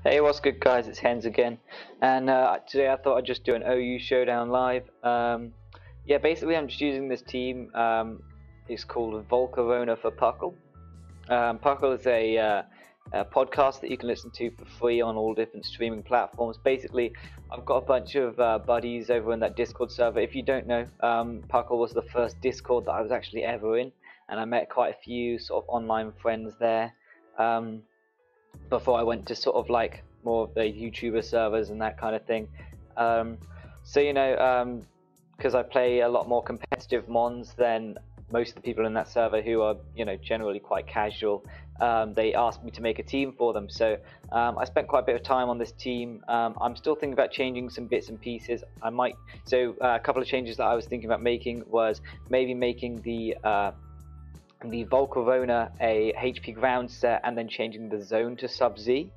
Hey, what's good, guys? It's Hens again, and today I thought I'd just do an OU showdown live. Yeah, basically I'm just using this team. It's called Volcarona for pucl. Pucl is a podcast that you can listen to for free on all different streaming platforms. Basically, I've got a bunch of buddies over in that Discord server. If you don't know, pucl was the first Discord that I was actually ever in, and I met quite a few sort of online friends there. Before I went to sort of like more of the YouTuber servers and that kind of thing. Um, so because I play a lot more competitive mons than most of the people in that server who are generally quite casual. They asked me to make a team for them, so I spent quite a bit of time on this team. I'm still thinking about changing some bits and pieces. A couple of changes that I was thinking about making was maybe making the Volcarona a HP ground set and then changing the zone to sub-Z.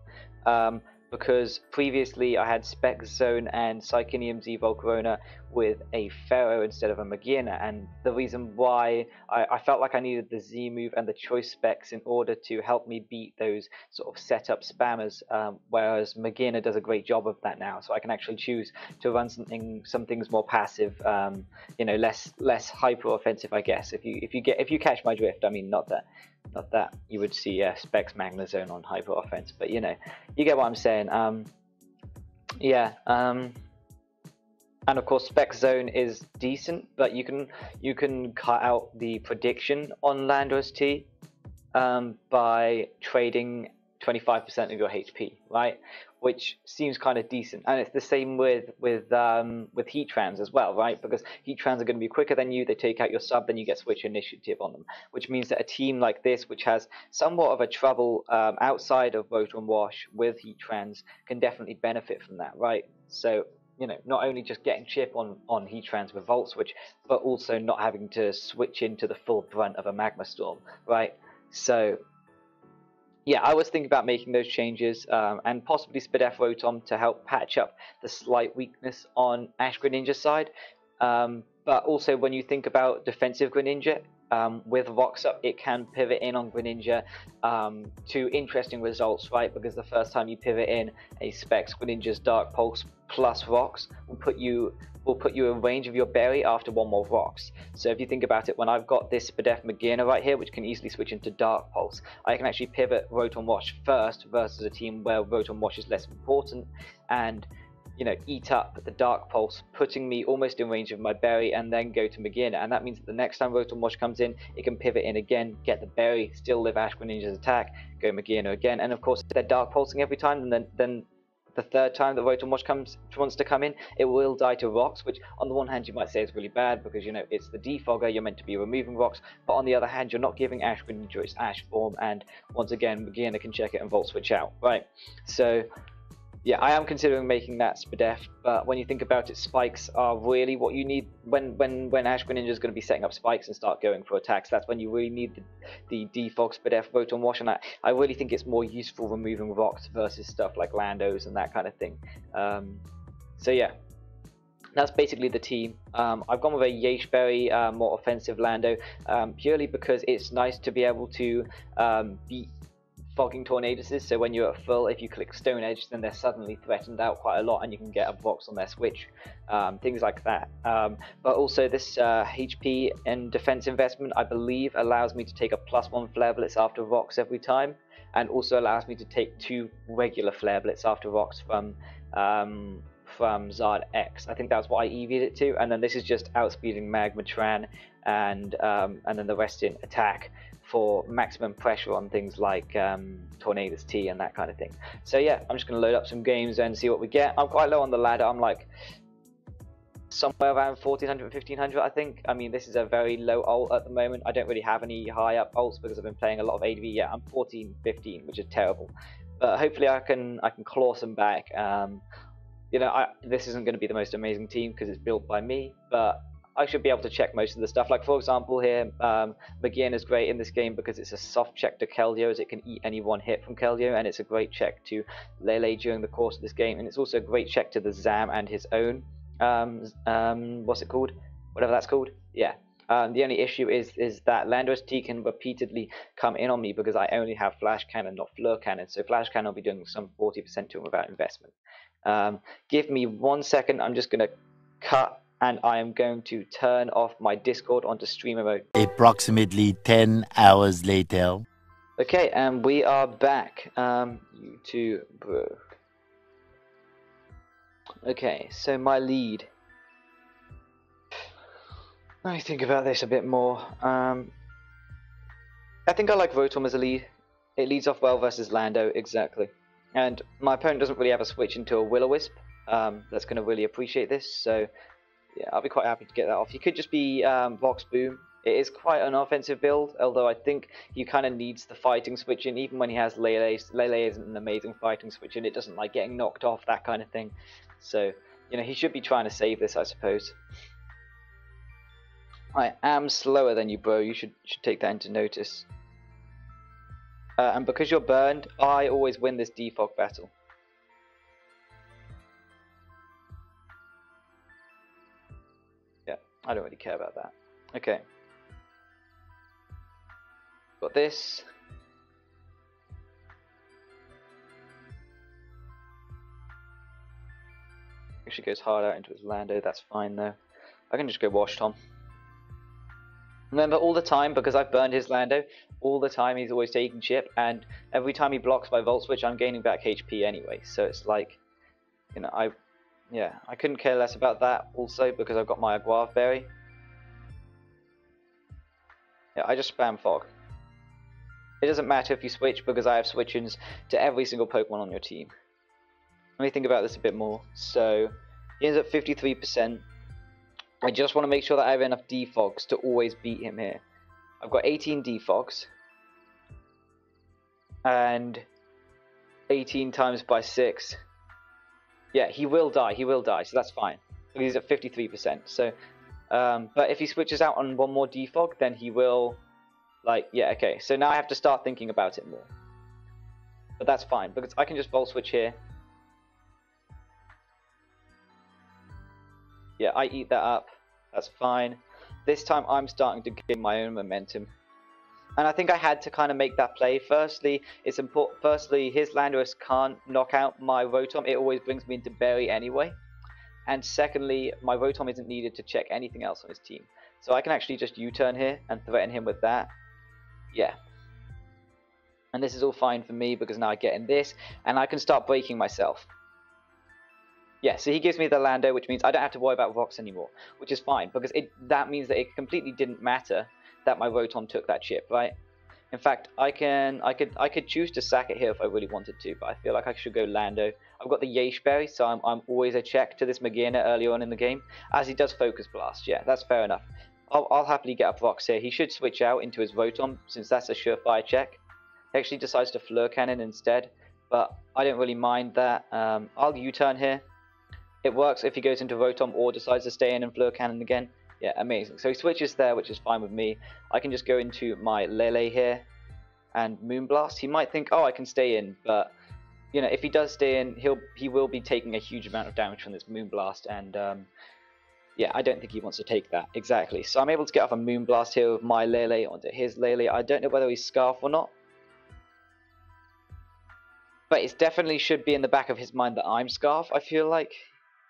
Because previously I had Spec Zone and Psychinium Z Volcarona with a Pharaoh instead of a Magina, and the reason why I felt like I needed the Z move and the choice specs in order to help me beat those sort of setup spammers, whereas Magina does a great job of that now, so I can actually choose to run some things more passive, less hyper offensive, I guess. If you catch my drift, I mean, not that you would see Specs Magna Zone on hyper offense, but you get what I'm saying. Yeah. And of course, Spec Zone is decent, but you can cut out the prediction on Landorus T by trading 25% of your HP, right? Which seems kind of decent, and it's the same with heat trans as well, right? Because heat trans are going to be quicker than you. They take out your sub, then you get switch initiative on them, which means that a team like this, which has somewhat of a trouble outside of rotor and wash with heat trans, can definitely benefit from that, right? So not only just getting chip on heat trans with Volt Switch, but also not having to switch into the full brunt of a Magma Storm, right? So yeah, I was thinking about making those changes and possibly Spadef Rotom to help patch up the slight weakness on Ash Greninja's side. But also, when you think about defensive Greninja, with Vox up, it can pivot in on Greninja to interesting results, right? Because the first time you pivot in a Specs Greninja's Dark Pulse plus Vox will put you in range of your berry after one more Rocks. So if you think about it, when I've got this Spadef Magina right here, which can easily switch into Dark Pulse, I can actually pivot Rotom Wash first versus a team where Rotom Wash is less important, and eat up the Dark Pulse, putting me almost in range of my berry, and then go to Magina. And that means that the next time Rotom Wash comes in, it can pivot in again, get the berry, still live Ash Greninja's attack, go Magina again. And of course, if they're Dark Pulsing every time, and then the third time that Rotom Wash wants to come in, it will die to Rocks, which on the one hand you might say is really bad because it's the defogger, you're meant to be removing Rocks, but on the other hand you're not giving Ash Greninja its Ash form, and once again Magina can check it and Volt Switch out, right? So yeah, I am considering making that Spadef, but when you think about it, spikes are really what you need when Ash Greninja is going to be setting up spikes and start going for attacks. That's when you really need the defog Spadef Rotom Wash, and I really think it's more useful removing rocks versus stuff like Landos and that kind of thing. So yeah, that's basically the team. I've gone with a Yacheberry, more offensive Lando, purely because it's nice to be able to beat fogging Tornadoes, so when you're at full, if you click Stone Edge, then they're suddenly threatened out quite a lot and you can get a box on their switch, things like that. But also this HP and defense investment, I believe, allows me to take a +1 Flare Blitz after Rocks every time, and also allows me to take 2 regular Flare Blitz after Rocks from Zard X. I think that's what I EV'd it to, and then this is just outspeeding Magmatran and then the rest in attack for maximum pressure on things like Tornadoes T and that kind of thing. So yeah, I'm just going to load up some games and see what we get. I'm quite low on the ladder. I'm like somewhere around 1400, 1500, I think. I mean, this is a very low ult at the moment. I don't really have any high up ults because I've been playing a lot of ADV. Yeah, I'm 14, 15, which is terrible. But hopefully I can claw some back. This isn't going to be the most amazing team because it's built by me, but I should be able to check most of the stuff. Like, for example, here, Magina is great in this game because it's a soft check to Keldeo, as it can eat any one hit from Keldeo, and it's a great check to Lele during the course of this game, and it's also a great check to the Zam and his own, what's it called? Whatever that's called. Yeah. The only issue is that Landorus T can repeatedly come in on me because I only have flash cannon, not fleur cannon. So flash cannon will be doing some 40% to him without investment. Give me 1 second. I'm just going to cut, and I am going to turn off my Discord onto streamer mode. Approximately 10 hours later. Okay, and we are back. YouTube, bro. Okay, so my lead. Let me think about this a bit more. I think I like Rotom as a lead. It leads off well versus Lando, exactly. And my opponent doesn't really have a switch into a Will-O-Wisp. That's going to really appreciate this. So, yeah, I'll be quite happy to get that off. He could just be Vox Boom. It is quite an offensive build, although I think he kind of needs the fighting switch in. Even when he has Lele, Lele isn't an amazing fighting switch in. It doesn't like getting knocked off, that kind of thing. So, you know, he should be trying to save this, I suppose. I am slower than you, bro. You should take that into notice. And because you're burned, I always win this defog battle. Yeah, I don't really care about that. Okay. Got this. Actually goes hard out into his Lando. That's fine though. I can just go wash Tom. Remember, all the time, because I've burned his Lando, all the time he's always taking chip, and every time he blocks my Volt Switch, I'm gaining back HP anyway. So it's like, you know, I couldn't care less about that also because I've got my Aguave Berry. Yeah, I just spam Fog. It doesn't matter if you switch because I have switch-ins to every single Pokemon on your team. Let me think about this a bit more. So, he ends at 53%. I just want to make sure that I have enough defogs to always beat him here. I've got 18 defogs. And 18 times by 6. Yeah, he will die, so that's fine. He's at 53%. So, but if he switches out on one more defog, then he will, like, yeah, okay. So now I have to start thinking about it more. But that's fine, because I can just Volt Switch here. Yeah, I eat that up. That's fine. This time I'm starting to gain my own momentum. And I think I had to kind of make that play. Firstly, it's important. Firstly, his Landorus can't knock out my Rotom. It always brings me into Berry anyway. And secondly, my Rotom isn't needed to check anything else on his team. So I can actually just U-turn here and threaten him with that. Yeah. And this is all fine for me because now I get in this and I can start breaking myself. Yeah, so he gives me the Lando, which means I don't have to worry about rocks anymore, which is fine because that means that it completely didn't matter that my Rotom took that chip, right? In fact, I could choose to sack it here if I really wanted to, but I feel like I should go Lando. I've got the Yesh Berry, so I'm always a check to this Magearna early on in the game, as he does Focus Blast. Yeah, that's fair enough. I'll happily get up rocks here. He should switch out into his Rotom, since that's a surefire check. He actually decides to Fleur Cannon instead, but I don't really mind that. I'll U-turn here. It works if he goes into Rotom or decides to stay in and Fleur Cannon again. Yeah, amazing. So he switches there, which is fine with me. I can just go into my Lele here and Moonblast. He might think, oh, I can stay in, but you know, if he does stay in, he will be taking a huge amount of damage from this Moonblast, and yeah, I don't think he wants to take that. Exactly. So I'm able to get off a Moonblast here with my Lele onto his Lele. I don't know whether he's Scarf or not, but it definitely should be in the back of his mind that I'm Scarf, I feel like.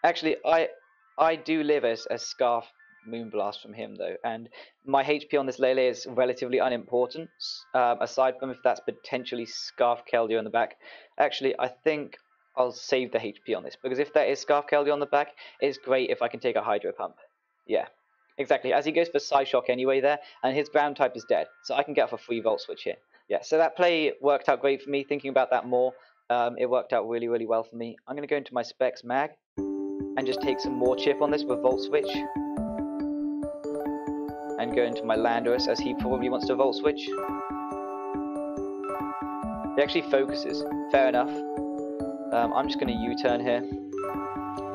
Actually, I do live as a Scarf Moonblast from him though, and my HP on this Lele is relatively unimportant, aside from if that's potentially Scarf Keldeo on the back. Actually, I think I'll save the HP on this, because if that is Scarf Keldeo on the back, it's great if I can take a Hydro Pump. Yeah, exactly, as he goes for Psyshock anyway there, and his ground type is dead, so I can get off a free Volt Switch here. Yeah, so that play worked out great for me. Thinking about that more, it worked out really, really well for me. I'm going to go into my Specs Mag and just take some more chip on this with Volt Switch. And go into my Landorus, as he probably wants to Volt Switch. He actually focuses. Fair enough. I'm just going to U-turn here.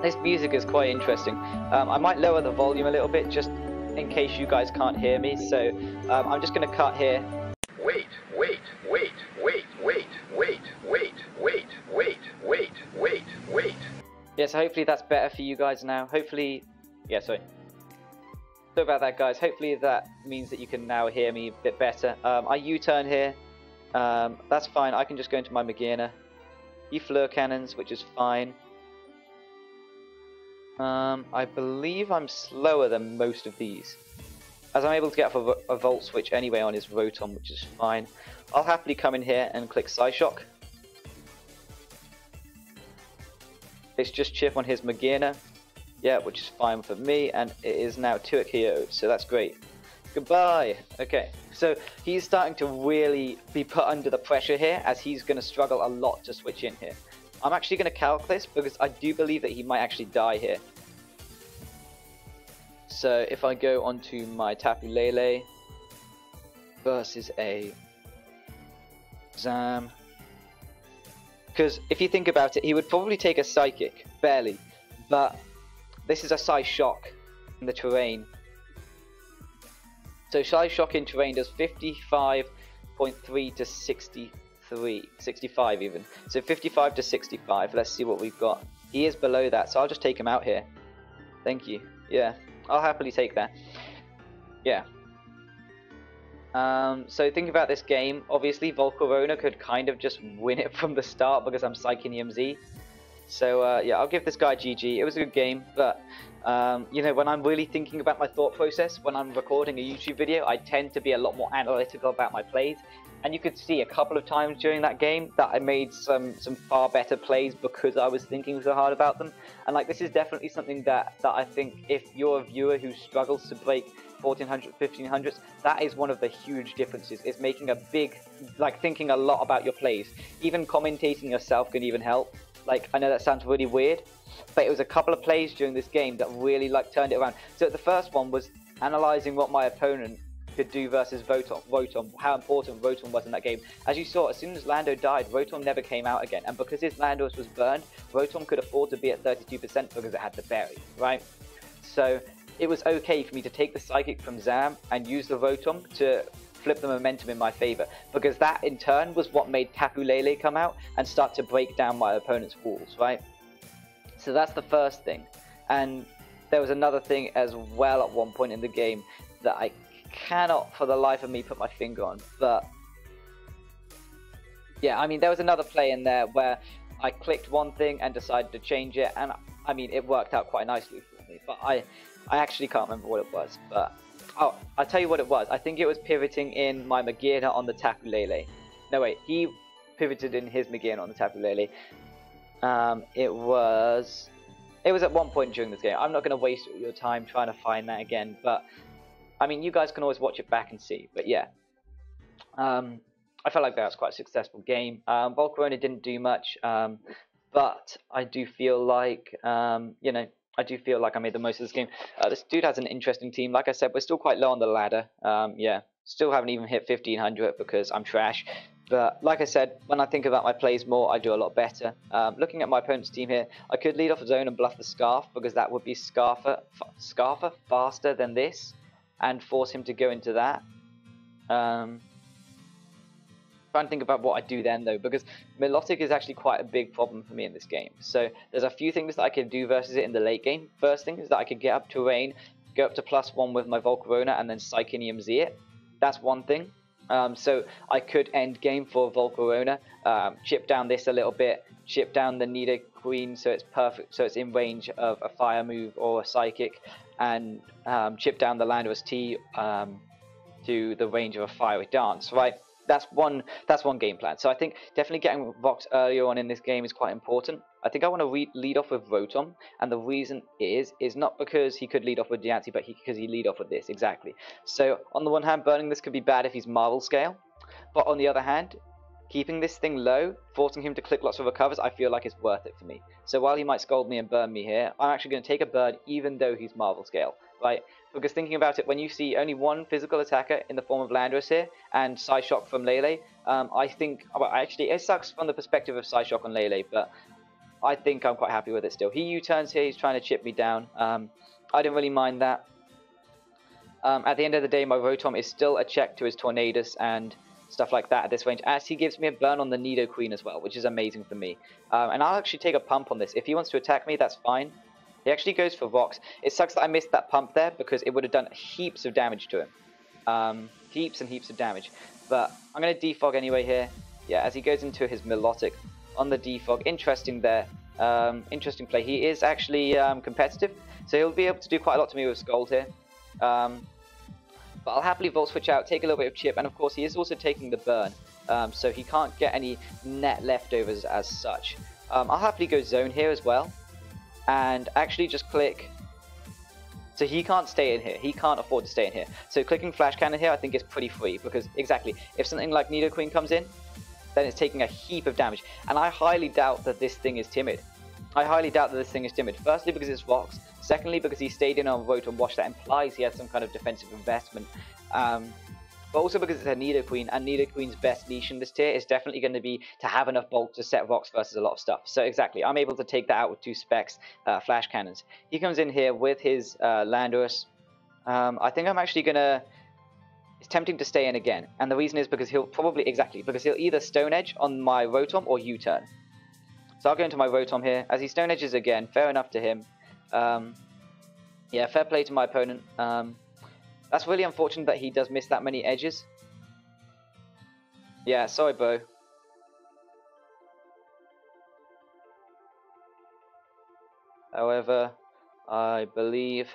This music is quite interesting. I might lower the volume a little bit just in case you guys can't hear me. So I'm just going to cut here. Wait. Yeah, so hopefully that's better for you guys now. Hopefully, yeah, sorry. Sorry about that, guys. Hopefully that means that you can now hear me a bit better. I U-turn here. That's fine. I can just go into my Magina. He fleur cannons, which is fine. I believe I'm slower than most of these, as I'm able to get off a volt switch anyway on his Rotom, which is fine. I'll happily come in here and click Psyshock. It's just chip on his Magina, yeah, which is fine for me, and it is now 2 KO'd, so that's great. Goodbye! Okay, so he's starting to really be put under the pressure here, as he's going to struggle a lot to switch in here. I'm actually going to calc this, because I do believe that he might actually die here. So if I go onto my Tapu Lele versus a Zam, because if you think about it, he would probably take a Psychic, barely, but this is a Psyshock in the terrain. So Psyshock in terrain does 55.3 to 65 even. So 55 to 65, let's see what we've got. He is below that, so I'll just take him out here. Thank you, yeah. I'll happily take that. Yeah. So think about this game. Obviously, Volcarona could kind of just win it from the start because I'm Psychic Z. So yeah, I'll give this guy GG. It was a good game, but you know, when I'm really thinking about my thought process, when I'm recording a YouTube video, I tend to be a lot more analytical about my plays. And you could see a couple of times during that game that I made some far better plays because I was thinking so hard about them. And like, this is definitely something that I think if you're a viewer who struggles to break 1400, 1500s, that is one of the huge differences. It's making a big, like, thinking a lot about your plays. Even commentating yourself can even help. Like, I know that sounds really weird, but it was a couple of plays during this game that really like turned it around. So the first one was analyzing what my opponent could do versus Rotom, how important Rotom was in that game. As you saw, as soon as Lando died, Rotom never came out again, and because his Landos was burned, Rotom could afford to be at 32% because it had the berry, right? So it was okay for me to take the Psychic from Zam and use the Rotom to flip the momentum in my favor, because that in turn was what made Tapu Lele come out and start to break down my opponent's walls, right? So that's the first thing. And there was another thing as well at one point in the game that I cannot for the life of me put my finger on, but yeah, I mean, there was another play in there where I clicked one thing and decided to change it, and I mean, it worked out quite nicely for me, but I actually can't remember what it was. But oh, I'll tell you what it was. I think it was pivoting in my Magina on the Tapu Lele. No wait, he pivoted in his Magina on the Tapu Lele. It was at one point during this game. I'm not going to waste your time trying to find that again, but I mean, you guys can always watch it back and see. But yeah, I felt like that was quite a successful game. Volcarona didn't do much, but I do feel like, you know, I do feel like I made the most of this game. This dude has an interesting team. Like I said, we're still quite low on the ladder. Yeah, still haven't even hit 1500 because I'm trash. But like I said, when I think about my plays more, I do a lot better. Looking at my opponent's team here, I could lead off a zone and bluff the Scarf, because that would be Scarfer faster than this, and force him to go into that. Trying to think about what I do then though, because Milotic is actually quite a big problem for me in this game. So there's a few things that I could do versus it in the late game. First thing is that I could get up terrain, go up to +1 with my Volcarona, and then Psychinium Z it. That's one thing. So I could end game for Volcarona, chip down this a little bit, chip down the Nido Queen so it's perfect, so it's in range of a fire move or a psychic, and chip down the Landorus T to the range of a fiery dance, right? That's one game plan. So I think definitely getting Vox earlier on in this game is quite important. I think I want to lead off with Rotom, and the reason is not because he could lead off with Diancie, but because he lead off with this, exactly. So on the one hand, burning this could be bad if he's Marvel Scale, but on the other hand, keeping this thing low, forcing him to click lots of recovers, I feel like it's worth it for me. So while he might scold me and burn me here, I'm actually going to take a bird even though he's Marvel Scale, right? Because thinking about it, when you see only one physical attacker in the form of Landorus here, and Psyshock from Lele, I think, well, actually, it sucks from the perspective of Psyshock on Lele, but I think I'm quite happy with it still. He U-turns here, he's trying to chip me down. I didn't really mind that. At the end of the day, my Rotom is still a check to his Tornadus and stuff like that at this range, as he gives me a burn on the Nido Queen as well, which is amazing for me. And I'll actually take a pump on this. If he wants to attack me, that's fine. He actually goes for Vox. It sucks that I missed that pump there because it would have done heaps of damage to him. Heaps and heaps of damage. But I'm going to defog anyway here. Yeah, as he goes into his Melodic on the defog. Interesting there. Interesting play. He is actually competitive, so he'll be able to do quite a lot to me with Scold here. But I'll happily Volt Switch out, take a little bit of chip, and of course he is also taking the burn, so he can't get any net leftovers as such. I'll happily go zone here as well, and actually just click. So he can't stay in here, he can't afford to stay in here. So clicking Flash Cannon here I think is pretty free, because exactly, if something like Nidoqueen comes in, then it's taking a heap of damage, and I highly doubt that this thing is timid. Firstly because it's Vox, secondly because he stayed in on Rotom Wash, that implies he has some kind of defensive investment, but also because it's a Nidoqueen, and Nidoqueen's best niche in this tier is definitely going to be to have enough bulk to set Vox versus a lot of stuff. So exactly, I'm able to take that out with 2 specs, Flash Cannons. He comes in here with his Landorus. I think I'm actually going to... It's tempting to stay in again, and the reason is because he'll either Stone Edge on my Rotom or U-turn. So I'll go into my Rotom here. As he Stone Edges again, fair enough to him. Yeah, fair play to my opponent. That's really unfortunate that he does miss that many edges. Yeah, sorry, Bo. However, I believe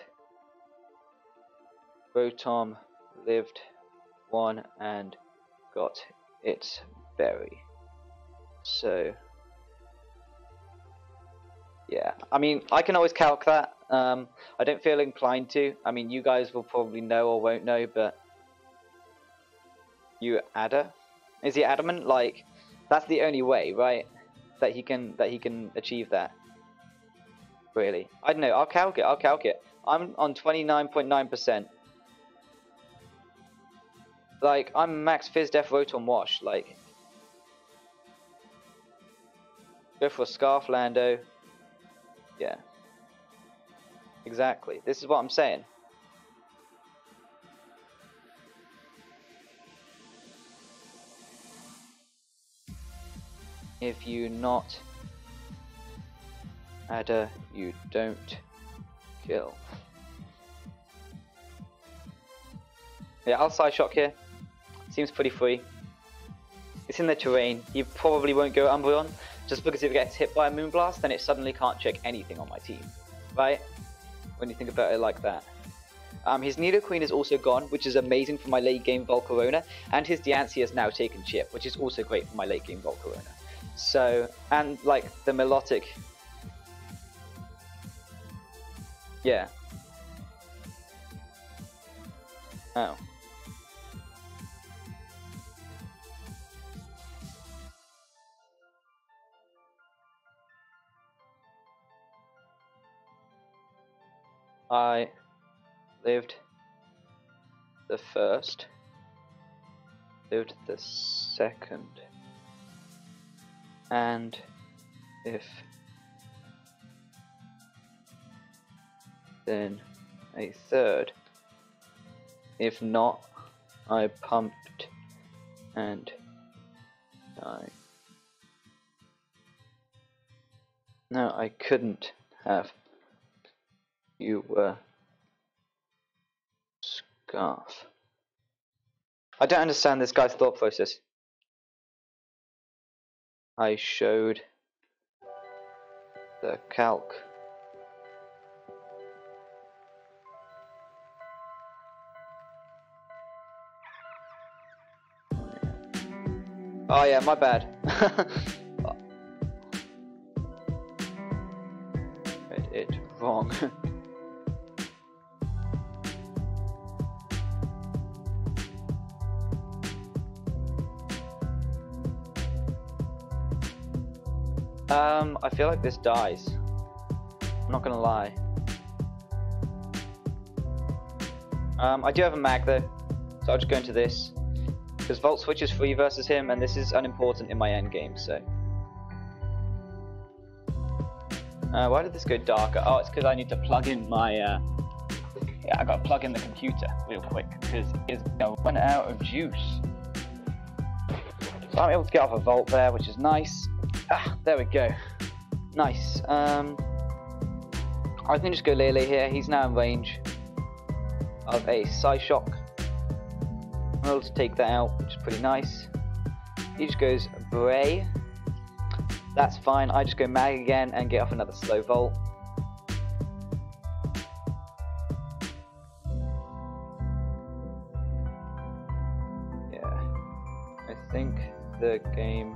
Rotom lived one and got its berry. So... yeah, I mean, I can always calc that. I don't feel inclined to. I mean, you guys will probably know or won't know, but you adder? Is he adamant? Like, that's the only way, right? That he can achieve that. Really, I don't know. I'll calc it. I'm on 29.9%. Like, I'm max Fizz Def Rotom Wash. Like, go for a Scarf Lando. Yeah, exactly. This is what I'm saying. If you not adder, you don't kill. Yeah, I'll Side Shock here. Seems pretty free. It's in the terrain. He probably won't go Umbreon. Just because if it gets hit by a Moonblast, then it suddenly can't check anything on my team, right? When you think about it like that. His Nidoqueen is also gone, which is amazing for my late game Volcarona, and his Diancie has now taken chip, which is also great for my late game Volcarona. So, and like the Milotic, yeah. Oh. I lived the first, lived the second, and if then a third. If not, I pumped and died. No, I couldn't have. You were Scarf. I don't understand this guy's thought process. I showed the calc. Oh yeah, my bad. Read it wrong. I feel like this dies. I'm not gonna lie. I do have a mag though, so I'll just go into this. Because Volt Switch is free versus him, and this is unimportant in my end game, so. Why did this go darker? Oh, it's because I need to plug in my, yeah, I gotta plug in the computer real quick, because it's gonna run out of juice. So I'm able to get off a Volt there, which is nice. Ah, there we go. Nice. I can just go Lele here. He's now in range of a Psyshock. I'm able to take that out, which is pretty nice. He just goes Bray. That's fine. I just go Mag again and get off another slow Volt. Yeah, I think the game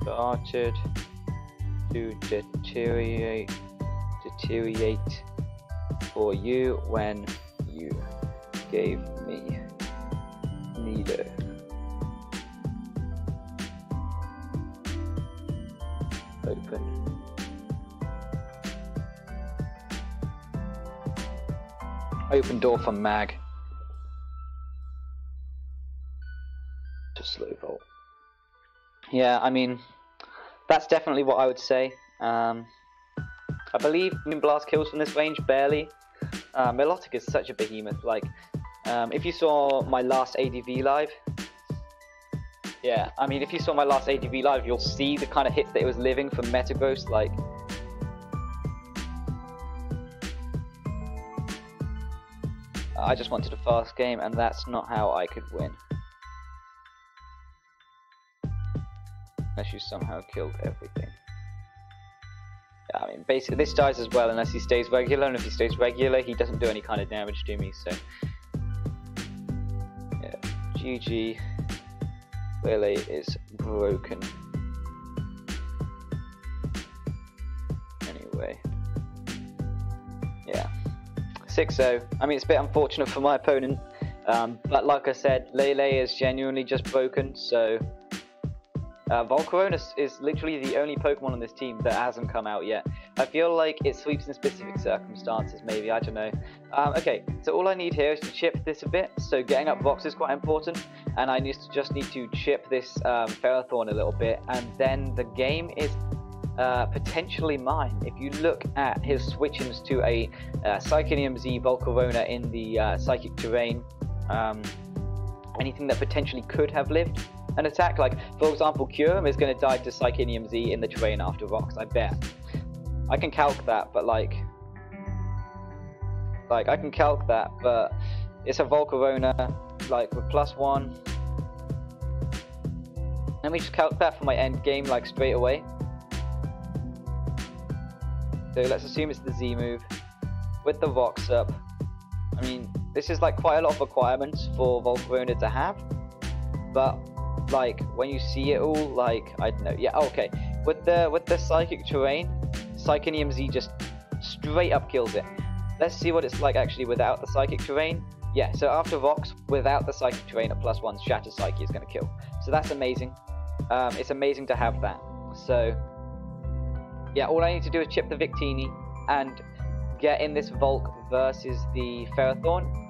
started to deteriorate for you when you gave me Nido. Open door from Mag to slow Volt. Yeah, I mean, that's definitely what I would say. I believe Moonblast kills from this range, barely. Mimolette is such a behemoth. Like, if you saw my last ADV live, yeah, I mean, if you saw my last ADV live, you'll see the kind of hits that it was living from Metagross. Like, I just wanted a fast game, and that's not how I could win. Unless you somehow killed everything. Yeah, I mean, basically this dies as well unless he stays regular, and if he stays regular, he doesn't do any kind of damage to me, so... yeah, GG. Lele is broken. Anyway. Yeah. 6-0. I mean, it's a bit unfortunate for my opponent, but like I said, Lele is genuinely just broken, so... Volcarona is literally the only Pokemon on this team that hasn't come out yet. I feel like it sweeps in specific circumstances, maybe, I don't know. Okay, so all I need here is to chip this a bit, so getting up rocks is quite important, and I just need to chip this Ferrothorn a little bit, and then the game is potentially mine. If you look at his switch-ins to a Psychonium Z Volcarona in the Psychic Terrain, anything that potentially could have lived an attack, like for example Kyurem is going to die to Psychonium Z in the terrain after rocks, I bet. I can calc that, but like I can calc that, but it's a Volcarona, like with +1. Let me just calc that for my end game, like straight away. So let's assume it's the Z move with the rocks up. I mean, this is like quite a lot of requirements for Volcarona to have, but like when you see it all, like I don't know, yeah, okay. With the Psychic Terrain, Psychonium Z just straight up kills it. Let's see what it's like actually without the Psychic Terrain. Yeah, so after rocks, without the Psychic Terrain at +1, Shatter Psyche is going to kill. So that's amazing. It's amazing to have that. So yeah, all I need to do is chip the Victini and get in this Volk versus the Ferrothorn.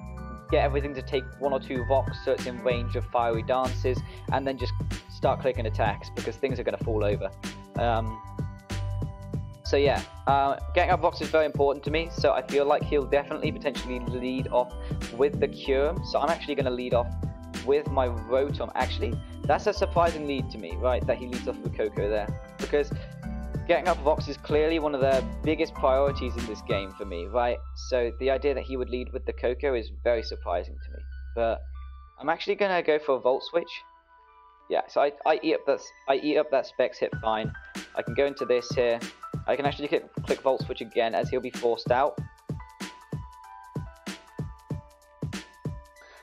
Get everything to take 1 or 2 rocks so it's in range of fiery dances, and then just start clicking attacks because things are going to fall over. So yeah, getting up rocks is very important to me, so I feel like he'll definitely potentially lead off with the Kyurem. So I'm actually going to lead off with my Rotom. Actually, that's a surprising lead to me, right, that he leads off with Koko there, because getting up rocks is clearly one of the biggest priorities in this game for me, right? So the idea that he would lead with the Koko is very surprising to me. But I'm actually gonna go for a Volt Switch. Yeah, so I eat up that Specs hit fine. I can go into this here. I can actually click Volt Switch again as he'll be forced out.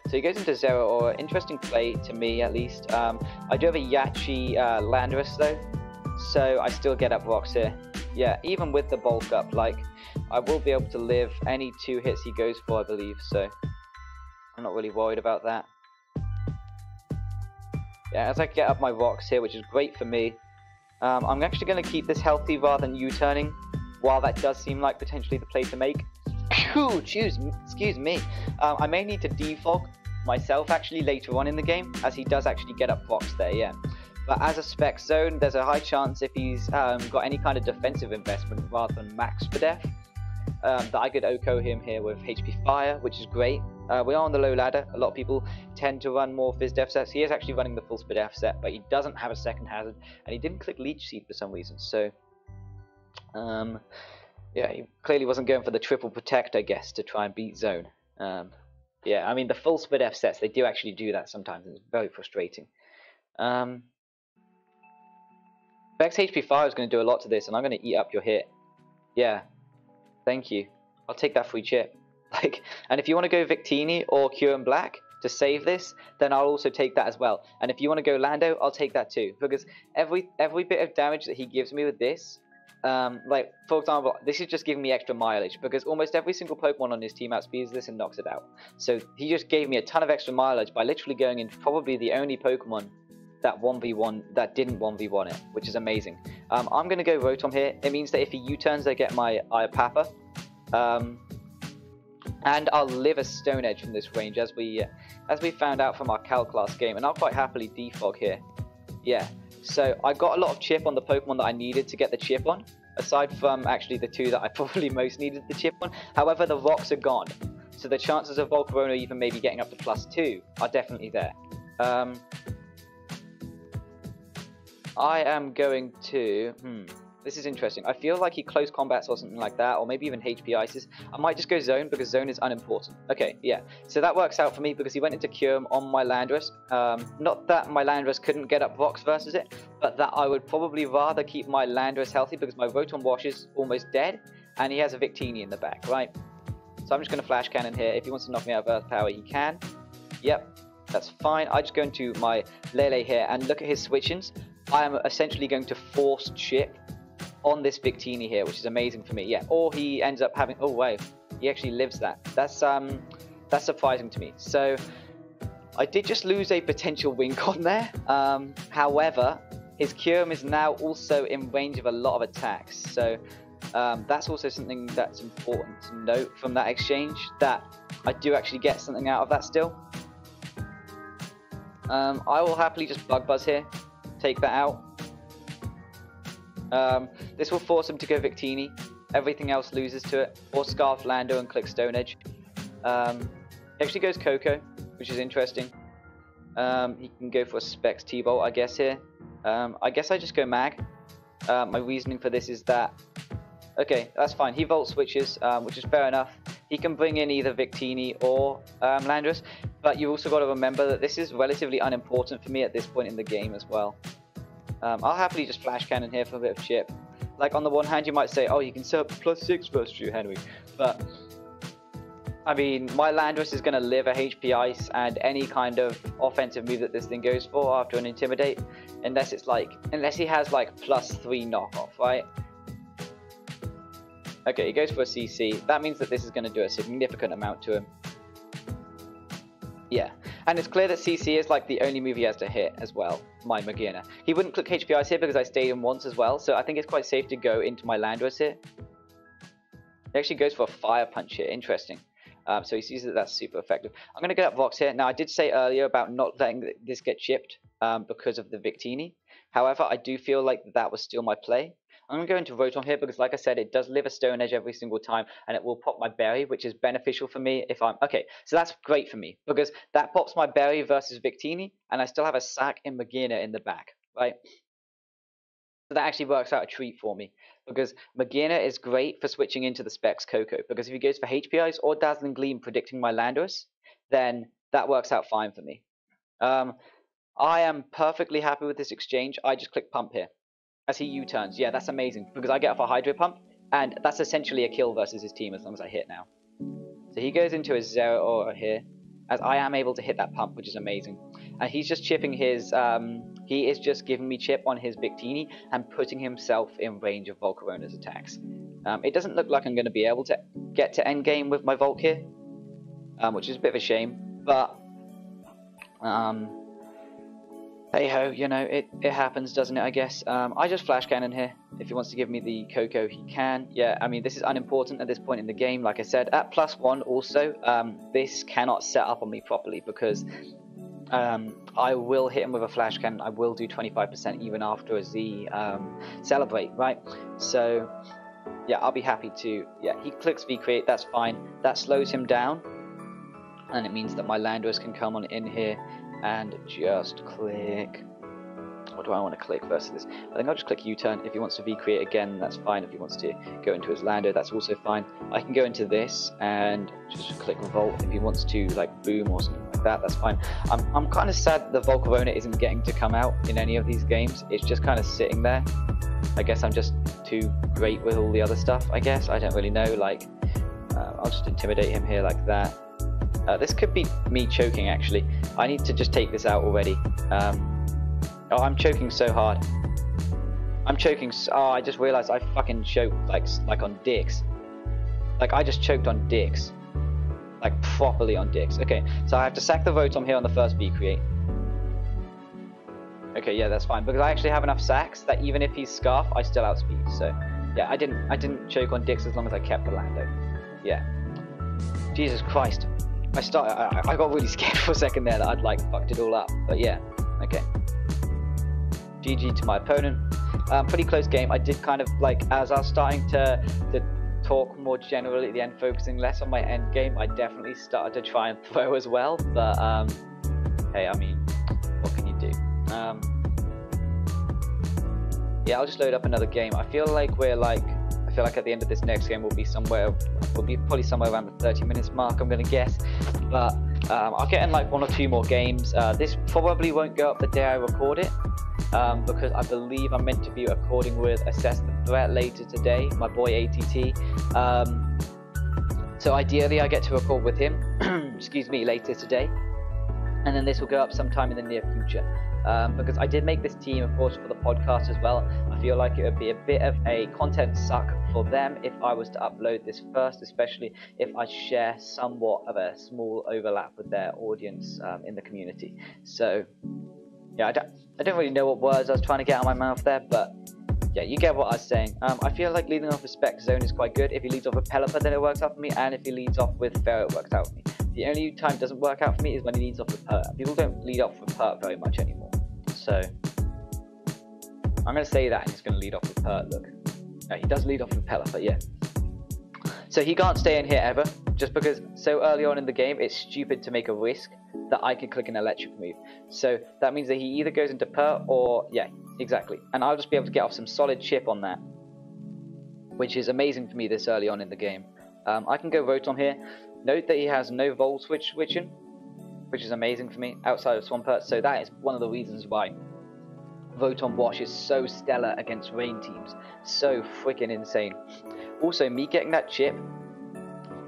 So he goes into Zero Aura. Interesting play to me, at least. I do have a Yachi Landorus though, so I still get up rocks here. Yeah, even with the bulk up, like, I will be able to live any 2 hits he goes for, I believe, so I'm not really worried about that. Yeah, as I get up my rocks here, which is great for me, I'm actually going to keep this healthy rather than U-turning, while that does seem like potentially the play to make. Excuse me. I may need to defog myself actually later on in the game, as he does actually get up rocks there, yeah. But as a spec zone, there's a high chance if he's got any kind of defensive investment rather than max for death, that I could OHKO him here with HP Fire, which is great. We are on the low ladder. A lot of people tend to run more Fizz Def sets. He is actually running the full Speed F set, but he doesn't have a second hazard, and he didn't click Leech Seed for some reason. So, yeah, he clearly wasn't going for the triple protect, I guess, to try and beat zone. Yeah, I mean, the full Speed F sets, they do actually do that sometimes, and it's very frustrating. Vex HP Fire is going to do a lot to this, and I'm going to eat up your hit. Yeah, thank you. I'll take that free chip. Like, and if you want to go Victini or Cure Black to save this, then I'll also take that as well. And if you want to go Lando, I'll take that too, because every bit of damage that he gives me with this, like for example, this is just giving me extra mileage, because almost every single Pokemon on his team outspeeds this and knocks it out. So he just gave me a ton of extra mileage by literally going into probably the only Pokemon that 1v1 that didn't 1v1 it, which is amazing. I'm going to go Rotom here. It means that if he U-turns, I get my Iapapa. And I'll live a Stone Edge from this range, as we found out from our Calc last game, and I'll quite happily defog here. Yeah, so I got a lot of chip on the Pokemon that I needed to get the chip on, aside from actually the two that I probably most needed the chip on. However, the rocks are gone, so the chances of Volcarona even maybe getting up to +2 are definitely there. I am going to... This is interesting. I feel like he close combats or something like that, or maybe even HP Ices. I might just go Zone, because Zone is unimportant. Okay, yeah. So that works out for me, because he went into Cure on my Landorus. Not that my Landorus couldn't get up rocks versus it, but that I would probably rather keep my Landorus healthy, because my Rotom Wash is almost dead, and he has a Victini in the back, right? So I'm just going to Flash Cannon here. If he wants to knock me out of Earth Power, he can. Yep, that's fine. I just go into my Lele here, and look at his switch-ins. I am essentially going to force chip on this Victini here, which is amazing for me. Yeah, or he ends up having... Oh, wow. He actually lives that. That's surprising to me. So, I did just lose a potential win con there. However, his Kyurem is now also in range of a lot of attacks. So, that's also something that's important to note from that exchange, that I do actually get something out of that still. I will happily just Bug Buzz here. Take that out. This will force him to go Victini. Everything else loses to it. Or Scarf Lando and click Stone Edge. He actually goes Coco, which is interesting. He can go for a Specs T-Bolt, I guess, here. I guess I just go Mag. My reasoning for this is that... Okay, that's fine. He Volt switches, which is fair enough. He can bring in either Victini or Landorus. But you also got to remember that this is relatively unimportant for me at this point in the game as well. I'll happily just Flash Cannon here for a bit of chip. Like, on the one hand, you might say, oh, you can set up +6 versus Drew Henry. But, I mean, my Landorus is going to live a HP Ice and any kind of offensive move that this thing goes for after an Intimidate. Unless it's like, unless he has like +3 knockoff, right? Okay, he goes for a CC. That means that this is going to do a significant amount to him. Yeah, and it's clear that CC is like the only move he has to hit as well, my Magearna. He wouldn't click HP Ice here because I stayed him once as well, so I think it's quite safe to go into my Landorus here. He actually goes for a Fire Punch here, interesting. So he sees that that's super effective. I'm going to get up Vox here. Now, I did say earlier about not letting this get chipped because of the Victini. However, I do feel like that was still my play. I'm going to go into Rotom here because, like I said, it does live a Stone Edge every single time, and it will pop my Berry, which is beneficial for me if I'm... Okay, so that's great for me, because that pops my Berry versus Victini, and I still have a Sack and Magearna in the back, right? So that actually works out a treat for me, because Magearna is great for switching into the Specs Coco, because if he goes for HP Ice or Dazzling Gleam predicting my Landorus, then that works out fine for me. I am perfectly happy with this exchange. I just click Pump here. As he U-turns, yeah, that's amazing, because I get off a Hydro Pump, and that's essentially a kill versus his team as long as I hit now. So he goes into a Zero Aura here, as I am able to hit that Pump, which is amazing. And he's just chipping his, he is just giving me chip on his Victini and putting himself in range of Volcarona's attacks. It doesn't look like I'm going to be able to get to endgame with my Volk here, which is a bit of a shame, but... hey ho, you know, it happens, doesn't it, I guess. I just Flash Cannon here. If he wants to give me the Coco, he can. Yeah, I mean, this is unimportant at this point in the game. Like I said, at +1 also, this cannot set up on me properly, because I will hit him with a Flash Cannon. I will do 25% even after a Z Celebrate, right? So, yeah, I'll be happy to... Yeah, he clicks V-Create, that's fine. That slows him down. and it means that my landers can come on in here and just click. What do I want to click versus this? I think I'll just click U-turn. If he wants to V-create again, that's fine. If he wants to go into his lander, that's also fine. I can go into this and just click Volt. If he wants to like boom or something like that, that's fine. I'm kind of sad that the Volcarona isn't getting to come out in any of these games. It's just kind of sitting there. I guess I'm just too great with all the other stuff, I guess. I don't really know. Like, I'll just intimidate him here like that. This could be me choking, actually. I need to just take this out already. Oh, I'm choking so hard. I'm choking. Oh, I just realized I fucking choked like on dicks. Like I just choked on dicks. Like properly on dicks. Okay, so I have to sack the Rotom here on the first V-create. Okay, yeah, that's fine because I actually have enough sacks that even if he's Scarf, I still outspeed. So yeah, I didn't choke on dicks as long as I kept the Lando. Yeah. Jesus Christ. I got really scared for a second there that I'd like fucked it all up. But yeah. Okay. GG to my opponent. Pretty close game. I did kind of like, as I was starting to talk more generally at the end, focusing less on my end game, I definitely started to try and throw as well. But hey, I mean, what can you do? Yeah, I'll just load up another game. I feel like at the end of this next game we'll be probably somewhere around the 30 minutes mark, I'm gonna guess. But I'll get in like 1 or 2 more games. This probably won't go up the day I record it. Because I believe I'm meant to be recording with Assess the Threat later today, my boy ATT. So ideally I get to record with him, excuse me, later today. And then this will go up sometime in the near future. Because I did make this team, of course, for the podcast as well. I feel like it would be a bit of a content suck for them if I was to upload this first, especially if I share somewhat of a small overlap with their audience in the community. So yeah, I don't really know what words I was trying to get out of my mouth there, but yeah, you get what I was saying. I feel like leading off with Spec Zone is quite good. If he leads off with Pelipper, then it works out for me, and if he leads off with Pharaoh, it works out for me. The only time it doesn't work out for me is when he leads off with Pert. People don't lead off with Pert very much anymore. So I'm going to say that, and he's going to lead off with Pert, look. No, he does lead off with Pelipper, yeah. So he can't stay in here ever, just because so early on in the game, it's stupid to make a risk that I could click an electric move. So that means that he either goes into Pert or, yeah, exactly. And I'll just be able to get off some solid chip on that, which is amazing for me this early on in the game. I can go Rotom here. Note that he has no Volt switching, which is amazing for me outside of Swampert. So that is one of the reasons why Rotom Wash is so stellar against rain teams. So freaking insane. Also, me getting that chip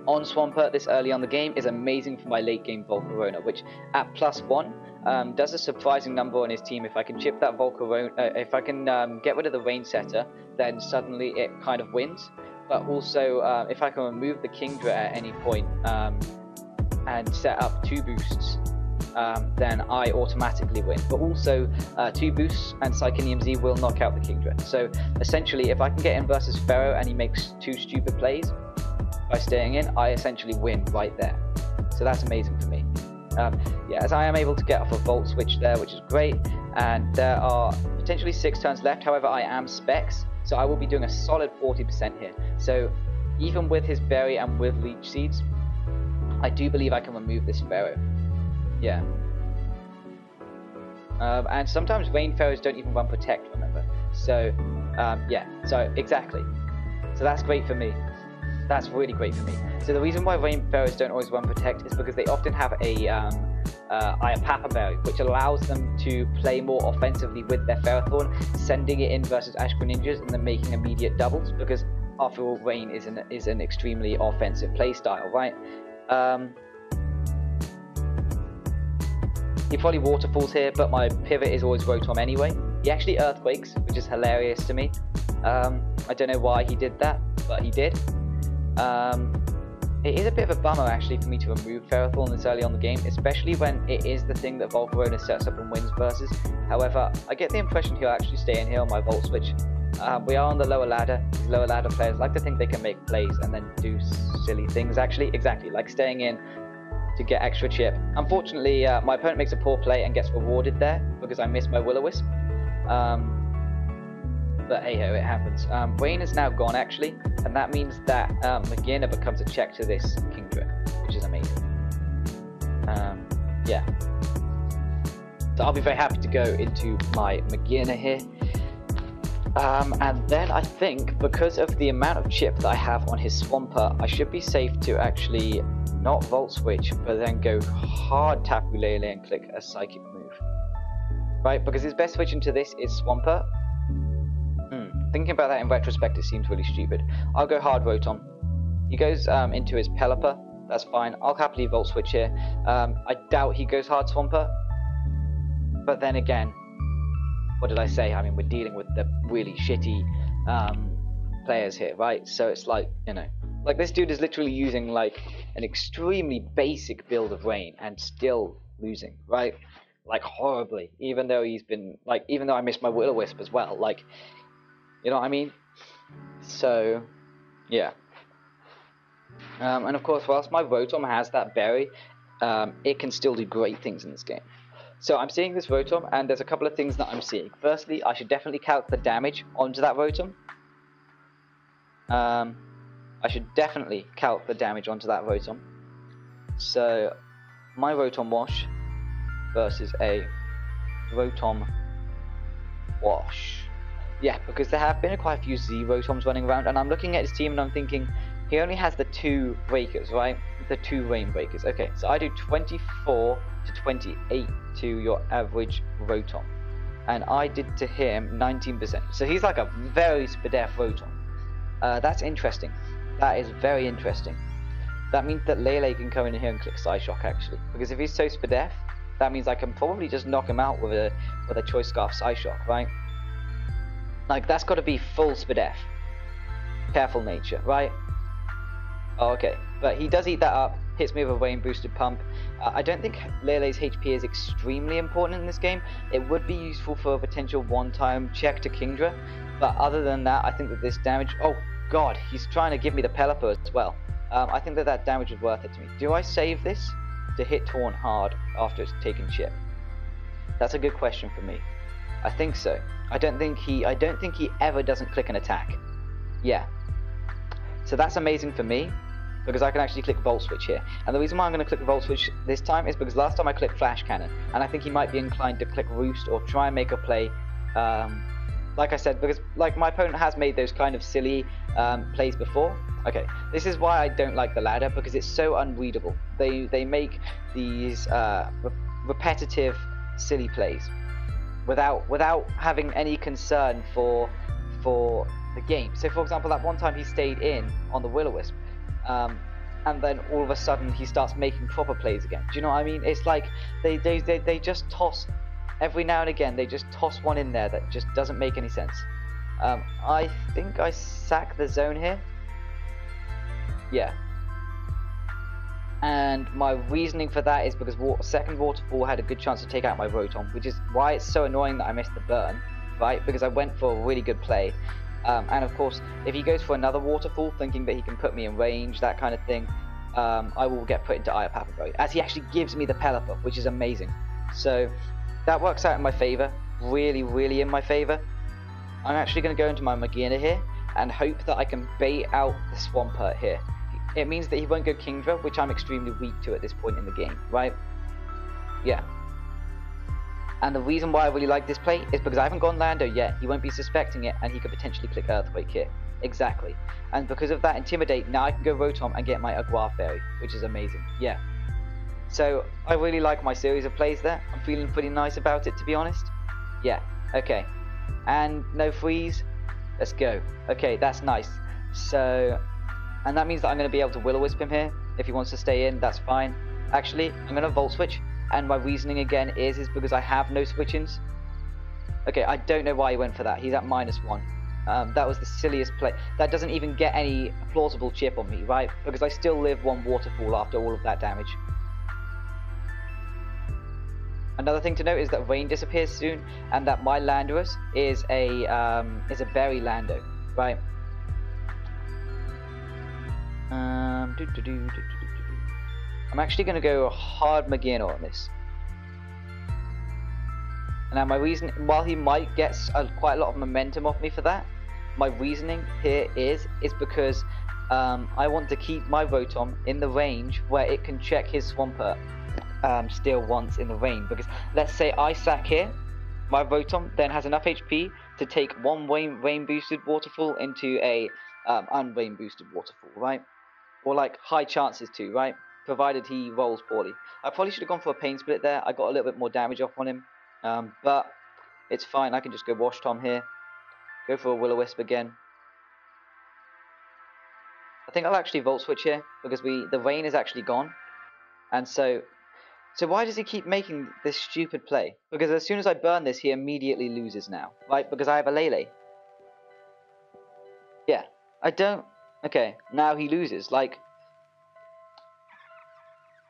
on Swampert this early on the game is amazing for my late game Volcarona, which at +1 does a surprising number on his team. If I can chip that Volcarona, if I can get rid of the Rain Setter, then suddenly it kind of wins. But also, if I can remove the Kingdra at any point and set up 2 boosts, then I automatically win. But also, 2 boosts and Psychonium Z will knock out the Kingdra. So essentially, if I can get in versus Pharaoh and he makes 2 stupid plays by staying in, I essentially win right there. So that's amazing for me. Yeah, as I am able to get off a Volt switch there, which is great, and there are potentially 6 turns left. However, I am Specs, so I will be doing a solid 40% here. So even with his Berry and with Leech Seeds, I do believe I can remove this Pharaoh. Yeah. And sometimes Rain Pharaohs don't even run Protect, remember. So, yeah, so exactly. So that's great for me. That's really great for me. So the reason why Rain Pharaohs don't always run Protect is because they often have a Iapapa Berry, which allows them to play more offensively with their Ferrothorn, sending it in versus Ash Greninjas and then making immediate doubles, because after all, Rain is an extremely offensive playstyle, right? He probably Waterfalls here, but my pivot is always Rotom anyway. He actually Earthquakes, which is hilarious to me. I don't know why he did that, but he did. It is a bit of a bummer actually for me to remove Ferrothorn this early on the game, especially when it is the thing that Volcarona sets up and wins versus. However, I get the impression he'll actually stay in here on my Volt Switch. We are on the lower ladder. These lower ladder players like to think they can make plays and then do silly things actually. Exactly, like staying in to get extra chip. Unfortunately, my opponent makes a poor play and gets rewarded there because I missed my Will-O-Wisp. But hey ho, it happens. Rain is now gone actually, and that means that Magina becomes a check to this Kingdra, which is amazing. Yeah. So I'll be very happy to go into my Magina here. And then I think, because of the amount of chip that I have on his Swampert, I should be safe to actually not Volt Switch, but then go hard tapu Lele and click a Psychic move. Right, because his best switch into this is Swampert. Thinking about that in retrospect, it seems really stupid. I'll go hard Rotom. He goes into his Pelipper. That's fine. I'll happily Volt Switch here. I doubt he goes hard Swampert. But then again, what did I say? I mean, we're dealing with the really shitty players here, right? So it's like, you know, like this dude is literally using like an extremely basic build of Rain and still losing, right? Like horribly. Even though he's been like, even though I missed my Will-O-Wisp as well, like, you know what I mean? So, yeah. And of course, whilst my Rotom has that berry, it can still do great things in this game. So I'm seeing this Rotom, and there's a couple of things that I'm seeing. Firstly, I should definitely calc the damage onto that Rotom. I should definitely calc the damage onto that Rotom. So, my Rotom Wash versus a Rotom Wash. Yeah, because there have been quite a few Z Rotoms running around, and I'm looking at his team and I'm thinking, he only has the 2 breakers, right? The 2 rain breakers. Okay, so I do 24 to 28 to your average Rotom. And I did to him 19%. So he's like a very Spadef Rotom. That's interesting. That is very interesting. That means that Lele can come in here and click Psyshock, actually. Because if he's so Spadef, that means I can probably just knock him out with a Choice Scarf Psyshock, right? Like, that's got to be full Spadef. Careful nature, right? Oh, okay, but he does eat that up, hits me with a rain boosted pump. I don't think Lele's HP is extremely important in this game. It would be useful for a potential one-time check to Kingdra, but other than that, I think that this damage... Oh, God, he's trying to give me the Pelipper as well. I think that that damage is worth it to me. Do I save this to hit Taunt hard after it's taken chip? That's a good question for me. I think so. I don't think he ever doesn't click an attack. Yeah. So that's amazing for me, because I can actually click Volt Switch here. And the reason why I'm going to click Volt Switch this time is because last time I clicked Flash Cannon, and I think he might be inclined to click Roost or try and make a play. Like I said, because like my opponent has made those kind of silly plays before. Okay, this is why I don't like the ladder, because it's so unreadable. They make these repetitive, silly plays without having any concern for the game. So for example, that one time he stayed in on the Will-O-Wisp, and then all of a sudden he starts making proper plays again. Do you know what I mean? It's like they just toss, every now and again they just toss one in there that just doesn't make any sense. I think I sack the zone here. Yeah. And my reasoning for that is because second Waterfall had a good chance to take out my Rotom, which is why it's so annoying that I missed the burn, right? Because I went for a really good play. And of course, if he goes for another Waterfall, thinking that he can put me in range, that kind of thing, I will get put into Aya Papaberry, as he actually gives me the Pelipper, which is amazing. So that works out in my favour, really, really in my favour. I'm actually going to go into my Magina here and hope that I can bait out the Swampert here. It means that he won't go Kingdra, which I'm extremely weak to at this point in the game, right? Yeah. And the reason why I really like this play is because I haven't gone Lando yet. He won't be suspecting it, and he could potentially click Earthquake here. Exactly. And because of that Intimidate, now I can go Rotom and get my Aguar Fairy, which is amazing. Yeah. So, I really like my series of plays there. I'm feeling pretty nice about it, to be honest. Yeah. Okay. And no freeze. Let's go. Okay, that's nice. So, and that means that I'm going to be able to Will-O-Wisp him here. If he wants to stay in, that's fine. Actually, I'm going to Volt Switch. And my reasoning again is because I have no switch-ins. Okay, I don't know why he went for that. He's at -1. That was the silliest play. That doesn't even get any plausible chip on me, right? Because I still live 1 Waterfall after all of that damage. Another thing to note is that Rain disappears soon, and that my Landorus is a Berry Lando, right? I'm actually going to go hard Magina on this. Now my reason, while he might get quite a lot of momentum off me for that, my reasoning here is because I want to keep my Rotom in the range where it can check his Swampert. steal once in the rain, because let's say I sack here, my Rotom then has enough HP to take one rain boosted waterfall into a unrain boosted waterfall, right? Or like high chances to, right? Provided he rolls poorly. I probably should have gone for a pain split there. I got a little bit more damage off on him, but it's fine. I can just go Wash Tom here, go for a Will-O-Wisp again. I think I'll actually Volt Switch here because the rain is actually gone, and so why does he keep making this stupid play? Because as soon as I burn this, he immediately loses now, right? Because I have a Lele. Yeah, I don't. Okay, now he loses. Like,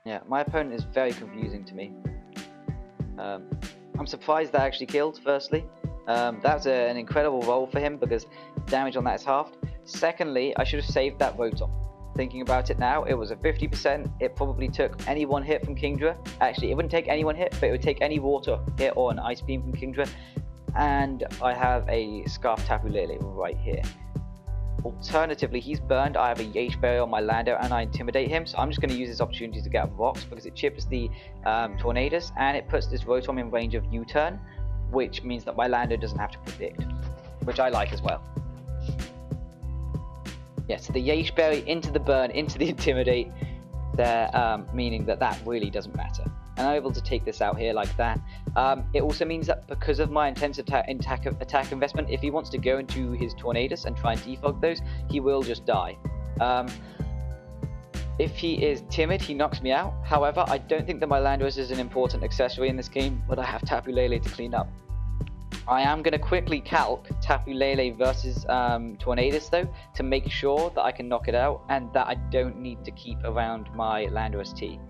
yeah, my opponent is very confusing to me. I'm surprised that actually killed. Firstly, that's an incredible roll for him because damage on that is halved. Secondly, I should have saved that Rotom. Thinking about it now, it was a 50%. It probably took any one hit from Kingdra. Actually, it wouldn't take any one hit, but it would take any water hit or an Ice Beam from Kingdra. And I have a Scarf Tapu Lele right here. Alternatively, he's burned. I have a Yesh Berry on my Lando and I Intimidate him. So I'm just going to use this opportunity to get rocks because it chips the Tornadus and it puts this Rotom in range of U-turn, which means that my Lando doesn't have to predict, which I like as well. Yeah, so the Yesh Berry into the burn, into the Intimidate there, meaning that really doesn't matter. And I'm able to take this out here like that. It also means that because of my intense attack investment, if he wants to go into his Tornadus and try and defog those, he will just die. If he is timid, he knocks me out. However, I don't think that my Landorus is an important accessory in this game, but I have Tapu Lele to clean up. I am going to quickly calc Tapu Lele versus Tornadus though, to make sure that I can knock it out and that I don't need to keep around my Landorus T.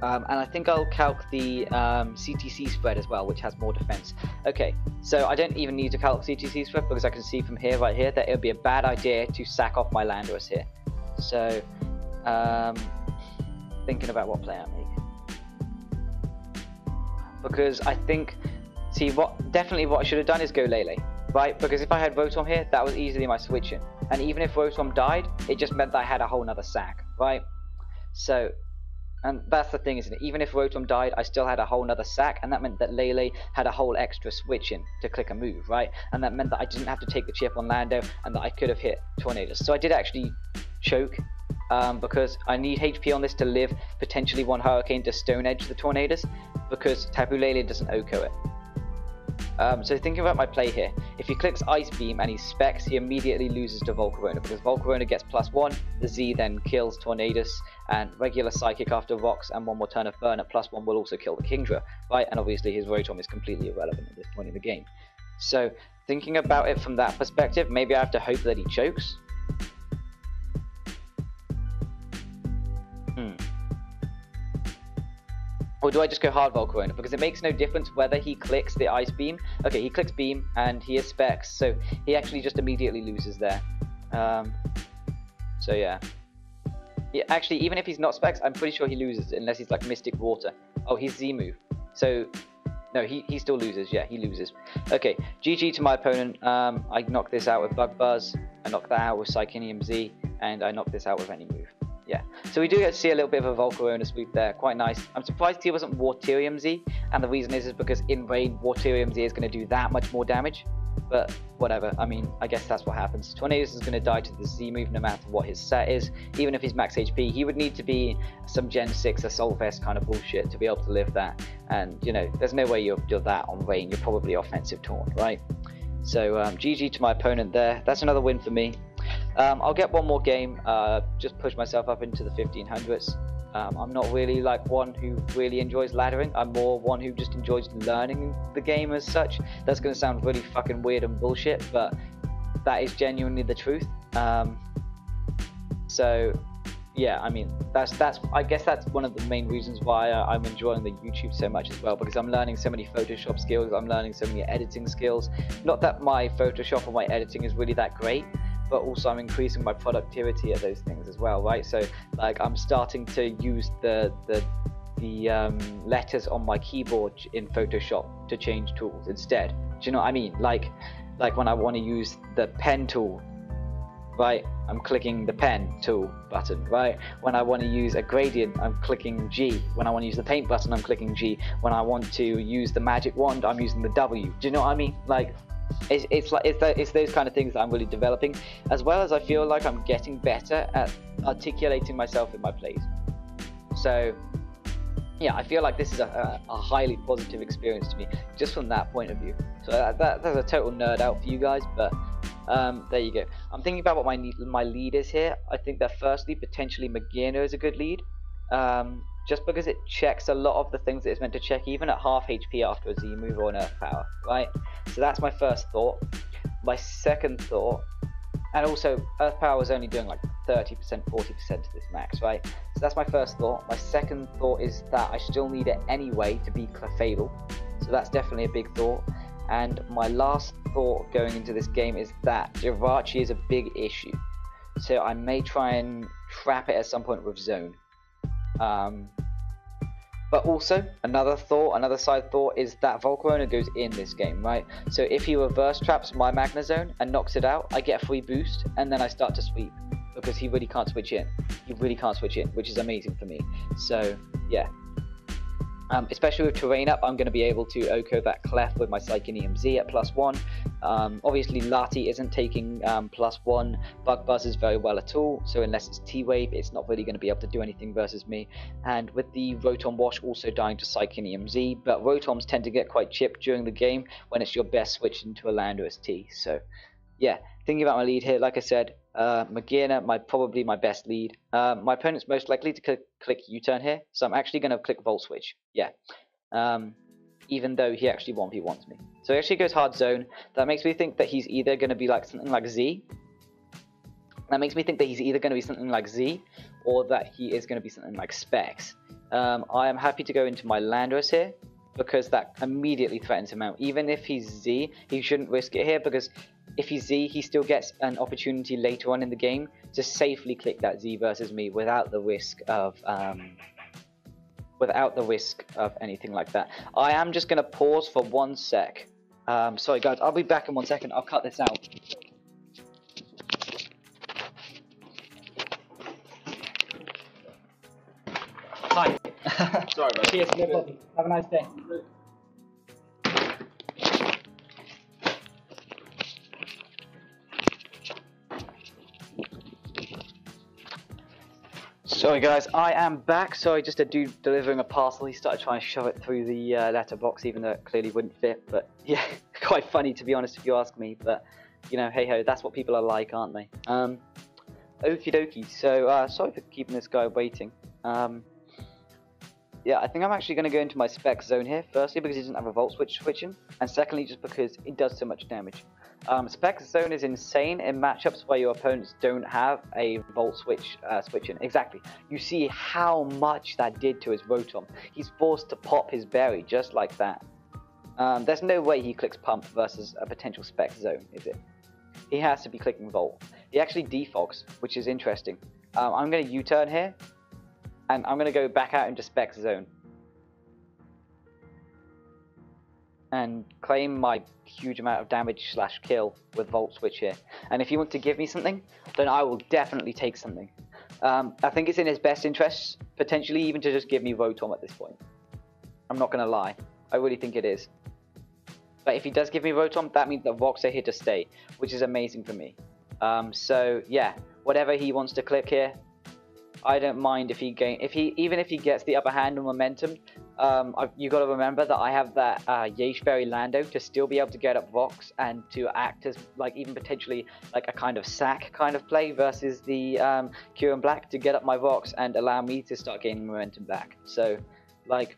And I think I'll calc the CTC spread as well, which has more defense. Okay, so I don't even need to calc CTC spread because I can see from here, right here, that it would be a bad idea to sack off my Landorus here. So, thinking about what play I make. Because I think, definitely what I should have done is go Lele, right? Because if I had Rotom here, that was easily my switch in. And even if Rotom died, it just meant that I had a whole nother sack, right? So, and that's the thing, isn't it? Even if Rotom died, I still had a whole nother sack, and that meant that Lele had a whole extra switch in to click a move, right? And that meant that I didn't have to take the chip on Lando, and that I could have hit Tornadus. So I did actually choke, because I need HP on this to live potentially one Hurricane to Stone Edge the Tornadus, because Tapu Lele doesn't OHKO it. So thinking about my play here, if he clicks Ice Beam and he specs, he immediately loses to Volcarona because Volcarona gets +1, the Z then kills Tornadus, and regular Psychic after Rocks and one more turn of Burn at +1 will also kill the Kingdra, right? And obviously his Rotom is completely irrelevant at this point in the game. So thinking about it from that perspective, maybe I have to hope that he chokes. Or do I just go hard Volcarona? Because it makes no difference whether he clicks the Ice Beam. Okay, he clicks Beam and he is Specs, so he actually just immediately loses there. So yeah. Actually, even if he's not Specs, I'm pretty sure he loses unless he's like Mystic Water. Oh, he's Z move. So, no, he still loses. Yeah, he loses. Okay, GG to my opponent. I knocked this out with Bug Buzz. I knocked that out with Psychinium Z. And I knocked this out with any move. Yeah, so we do get to see a little bit of a Volcarona sweep there, quite nice. I'm surprised he wasn't Waterium Z, and the reason is because in rain, Waterium Z is going to do that much more damage, but whatever, I mean, I guess that's what happens. Tornadus is going to die to the Z move no matter what his set is, even if he's max HP, he would need to be some Gen 6 Assault Vest kind of bullshit to be able to live that, and, you know, there's no way you're that on rain, you're probably offensive taunt, right? So, GG to my opponent there, that's another win for me. I'll get one more game, just push myself up into the 1500s. I'm not really like one who really enjoys laddering, I'm more one who just enjoys learning the game as such. That's going to sound really fucking weird and bullshit, but that is genuinely the truth. So yeah, I mean, I guess that's one of the main reasons why I'm enjoying the YouTube so much as well, because I'm learning so many Photoshop skills, I'm learning so many editing skills. Not that my Photoshop or my editing is really that great, but also I'm increasing my productivity at those things as well, right? So like I'm starting to use the letters on my keyboard in Photoshop to change tools instead. Do you know what I mean? Like when I want to use the pen tool right, I'm clicking the pen tool button, right? When I want to use a gradient, I'm clicking G. When I want to use the paint button, I'm clicking G. When I want to use the magic wand, I'm using the W. Do you know what I mean? Like, it's those kind of things that I'm really developing, as well as I feel like I'm getting better at articulating myself in my plays. So yeah, I feel like this is a highly positive experience to me, just from that point of view. So that's a total nerd out for you guys, but there you go. I'm thinking about what my lead is here. I think that firstly, potentially Magina is a good lead, just because it checks a lot of the things that it's meant to check, even at half HP after a Z move or an Earth Power, right? So that's my first thought. My second thought, and also Earth Power is only doing like 30%, 40% of this max, right? So that's my first thought. My second thought is that I still need it anyway to be Clefable. So that's definitely a big thought. And my last thought going into this game is that Jirachi is a big issue. So I may try and trap it at some point with Zone. But also, another side thought is that Volcarona goes in this game, right? So if he reverse traps my Magna Zone and knocks it out, I get a free boost, and then I start to sweep, because he really can't switch in. Which is amazing for me. So, yeah. Especially with terrain up, I'm going to be able to Oko that Clef with my Psychonium Z at +1. Obviously, Lati isn't taking +1 Bug Buzzers very well at all, so unless it's T-Wave, it's not really going to be able to do anything versus me. And with the Rotom Wash also dying to Psychonium Z, but Rotoms tend to get quite chipped during the game when it's your best switch into a Landorus T. So, yeah, thinking about my lead here, like I said, Magina, probably my best lead. My opponent's most likely to click U-turn here, so I'm actually going to click Volt Switch. Yeah. Even though he actually 1v1s me. So he actually goes hard zone. That makes me think that he's either going to be like something like Z. That makes me think that he's either going to be something like Z, or that he is going to be something like Specs. I am happy to go into my Landorus here, because that immediately threatens him out. Even if he's Z, he shouldn't risk it here, because if he's Z, he still gets an opportunity later on in the game to safely click that Z versus me without the risk of anything like that. I am just going to pause for 1 sec. Sorry guys, I'll be back in 1 second. I'll cut this out. Hi. Sorry, bro. Cheers, no problem. Have a nice day. Sorry guys, I am back. Sorry, just a dude delivering a parcel. He started trying to shove it through the letterbox, even though it clearly wouldn't fit. But yeah, quite funny to be honest, if you ask me. But you know, hey ho, that's what people are like, aren't they? Okie dokie. So sorry for keeping this guy waiting. Yeah, I think I'm actually going to go into my Spec Zone here. Firstly, because he doesn't have a Volt switching, and secondly, just because it does so much damage. Spec Zone is insane in matchups where your opponents don't have a Volt switching. Exactly. You see how much that did to his Rotom. He's forced to pop his berry just like that. There's no way he clicks Pump versus a potential Spec Zone, is it? He has to be clicking Volt. He actually defogs, which is interesting. I'm going to U-turn here, and I'm going to go back out into Spec Zone and claim my huge amount of damage / kill with Volt Switch here. And if you want to give me something, then I will definitely take something. I think it's in his best interests, potentially even to just give me Rotom at this point. I'm not going to lie. I really think it is. But if he does give me Rotom, that means that Rocks are here to stay, which is amazing for me. So yeah, whatever he wants to click here, I don't mind if even if he gets the upper hand on momentum. You got to remember that I have that Yeesh Fairy Lando to still be able to get up Vox and to act as like even potentially like a kind of sack kind of play versus the Kieran Black to get up my Vox and allow me to start gaining momentum back. So like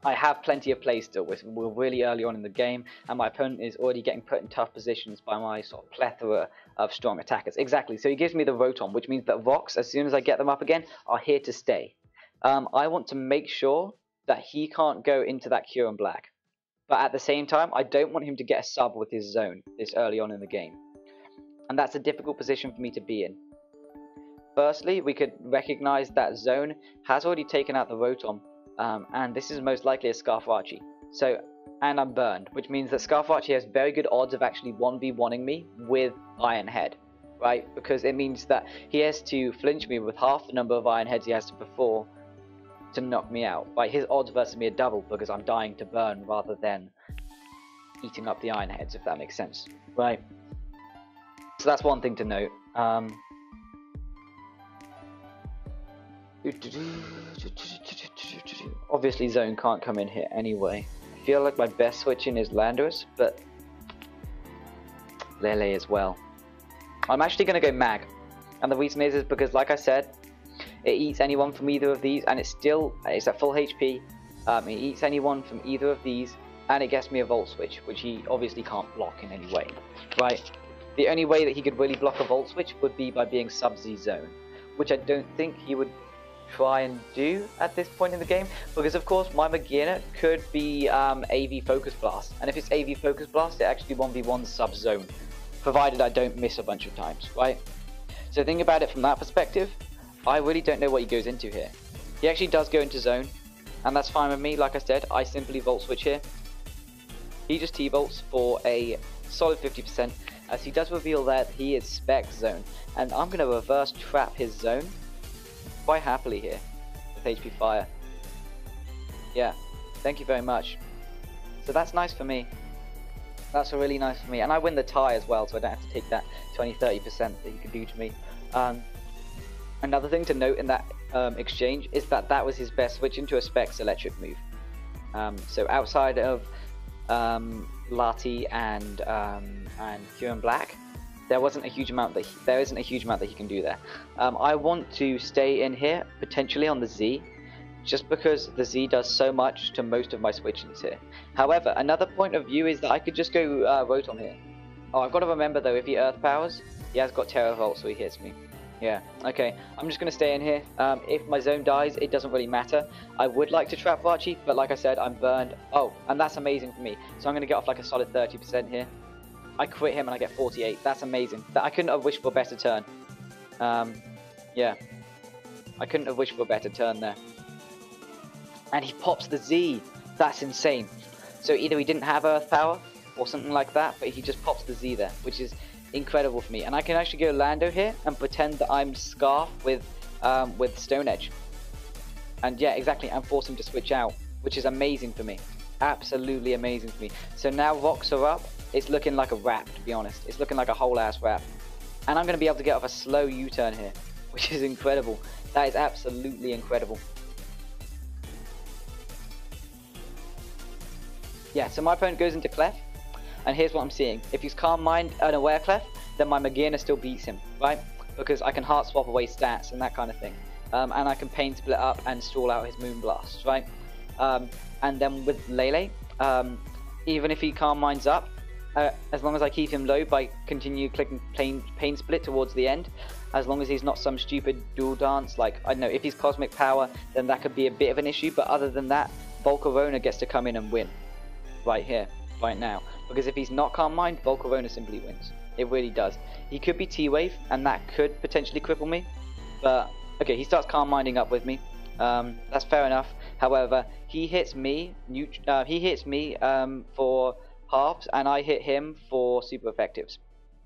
I have plenty of plays still. We're really early on in the game, and my opponent is already getting put in tough positions by my sort of plethora of strong attackers. Exactly. So he gives me the Rotom, which means that Vox, as soon as I get them up again, are here to stay. I want to make sure that he can't go into that Kieran Black. But at the same time, I don't want him to get a sub with his zone this early on in the game. And that's a difficult position for me to be in. Firstly, we could recognize that zone has already taken out the Rotom. And this is most likely a Scarfrachi. So, and I'm burned, which means that Scarfrachi has very good odds of actually 1v1ing me with Iron Head. right? Because it means that he has to flinch me with half the number of iron heads he has to before to knock me out. Right? His odds versus me are double because I'm dying to burn rather than eating up the iron heads, if that makes sense, right? So that's one thing to note. Obviously zone can't come in here anyway. I feel like my best switching is Landorus, but Lele as well. I'm actually going to go Mag, and the reason is because, like I said, it eats anyone from either of these, and it's at full HP. It eats anyone from either of these, and it gets me a Volt Switch, which he obviously can't block in any way, right? The only way that he could really block a Volt Switch would be by being Sub-Z Zone, which I don't think he would try and do at this point in the game, because of course my Magina could be AV Focus Blast, and if it's AV Focus Blast, it actually 1v1 Sub-Zone, provided I don't miss a bunch of times, right? So think about it from that perspective. I really don't know what he goes into here. He actually does go into zone, and that's fine with me. Like I said, I simply Volt Switch here. He just T-Volts for a solid 50%, as he does reveal that he is Spec Zone, and I'm going to reverse trap his zone quite happily here with HP Fire. Yeah, thank you very much. So that's nice for me. That's really nice for me, and I win the tie as well, so I don't have to take that 20-30% that he could do to me. Another thing to note in that exchange is that was his best switch into a Specs electric move. So outside of Lati and Huron Black, there isn't a huge amount that he can do there. I want to stay in here potentially on the Z, just because the Z does so much to most of my switchings here. However, another point of view is that I could just go Rotom here. Oh, I've got to remember though, if he Earth Powers, he has got Terra Volt, so he hits me. Yeah, okay, I'm just going to stay in here. If my zone dies, it doesn't really matter. I would like to trap Varchi, but like I said, I'm burned. Oh, and that's amazing for me. So I'm going to get off like a solid 30% here. I crit him and I get 48. That's amazing. I couldn't have wished for a better turn. Yeah, I couldn't have wished for a better turn there. And he pops the Z. That's insane. So either he didn't have Earth Power or something like that, but he just pops the Z there, which is incredible for me. And I can actually go Lando here and pretend that I'm Scarf with Stone Edge. And yeah, exactly, and force him to switch out, which is amazing for me. Absolutely amazing for me. So now rocks are up. It's looking like a wrap, to be honest. It's looking like a whole ass wrap. And I'm going to be able to get off a slow U-turn here, which is incredible. That is absolutely incredible. Yeah, so my opponent goes into Clef, and here's what I'm seeing. If he's Calm Mind and Aware Clef, then my Magina still beats him, right? Because I can Heart Swap away stats and that kind of thing. And I can Pain Split up and stall out his Moon Blasts, right? And then with Lele, even if he Calm Minds up, as long as I keep him low by continue clicking Pain Split towards the end, as long as he's not some stupid dual dance, like, I don't know, if he's Cosmic Power, then that could be a bit of an issue, but other than that, Volcarona gets to come in and win. Right here, right now. Because if he's not Calm Mind, Volcarona simply wins. It really does. He could be T-Wave, and that could potentially cripple me. But, okay, he starts Calm Minding up with me. That's fair enough. However, he hits me for halves, and I hit him for super effectives.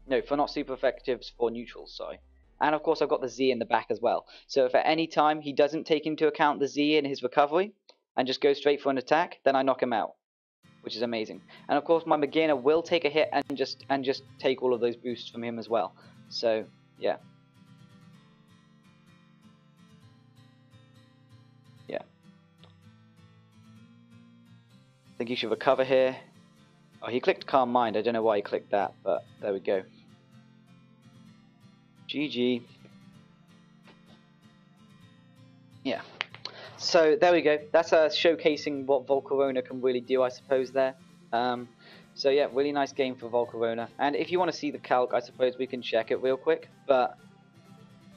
No, for not super effectives, for neutrals, sorry. And of course I've got the Z in the back as well. So if at any time he doesn't take into account the Z in his recovery, and just goes straight for an attack, then I knock him out, which is amazing. And of course my Magina will take a hit and just take all of those boosts from him as well. So yeah. Yeah. I think he should recover here. Oh, he clicked Calm Mind. I don't know why he clicked that, but there we go. GG. Yeah. So there we go. That's showcasing what Volcarona can really do, I suppose, there. So yeah, really nice game for Volcarona. And if you want to see the calc, I suppose we can check it real quick. But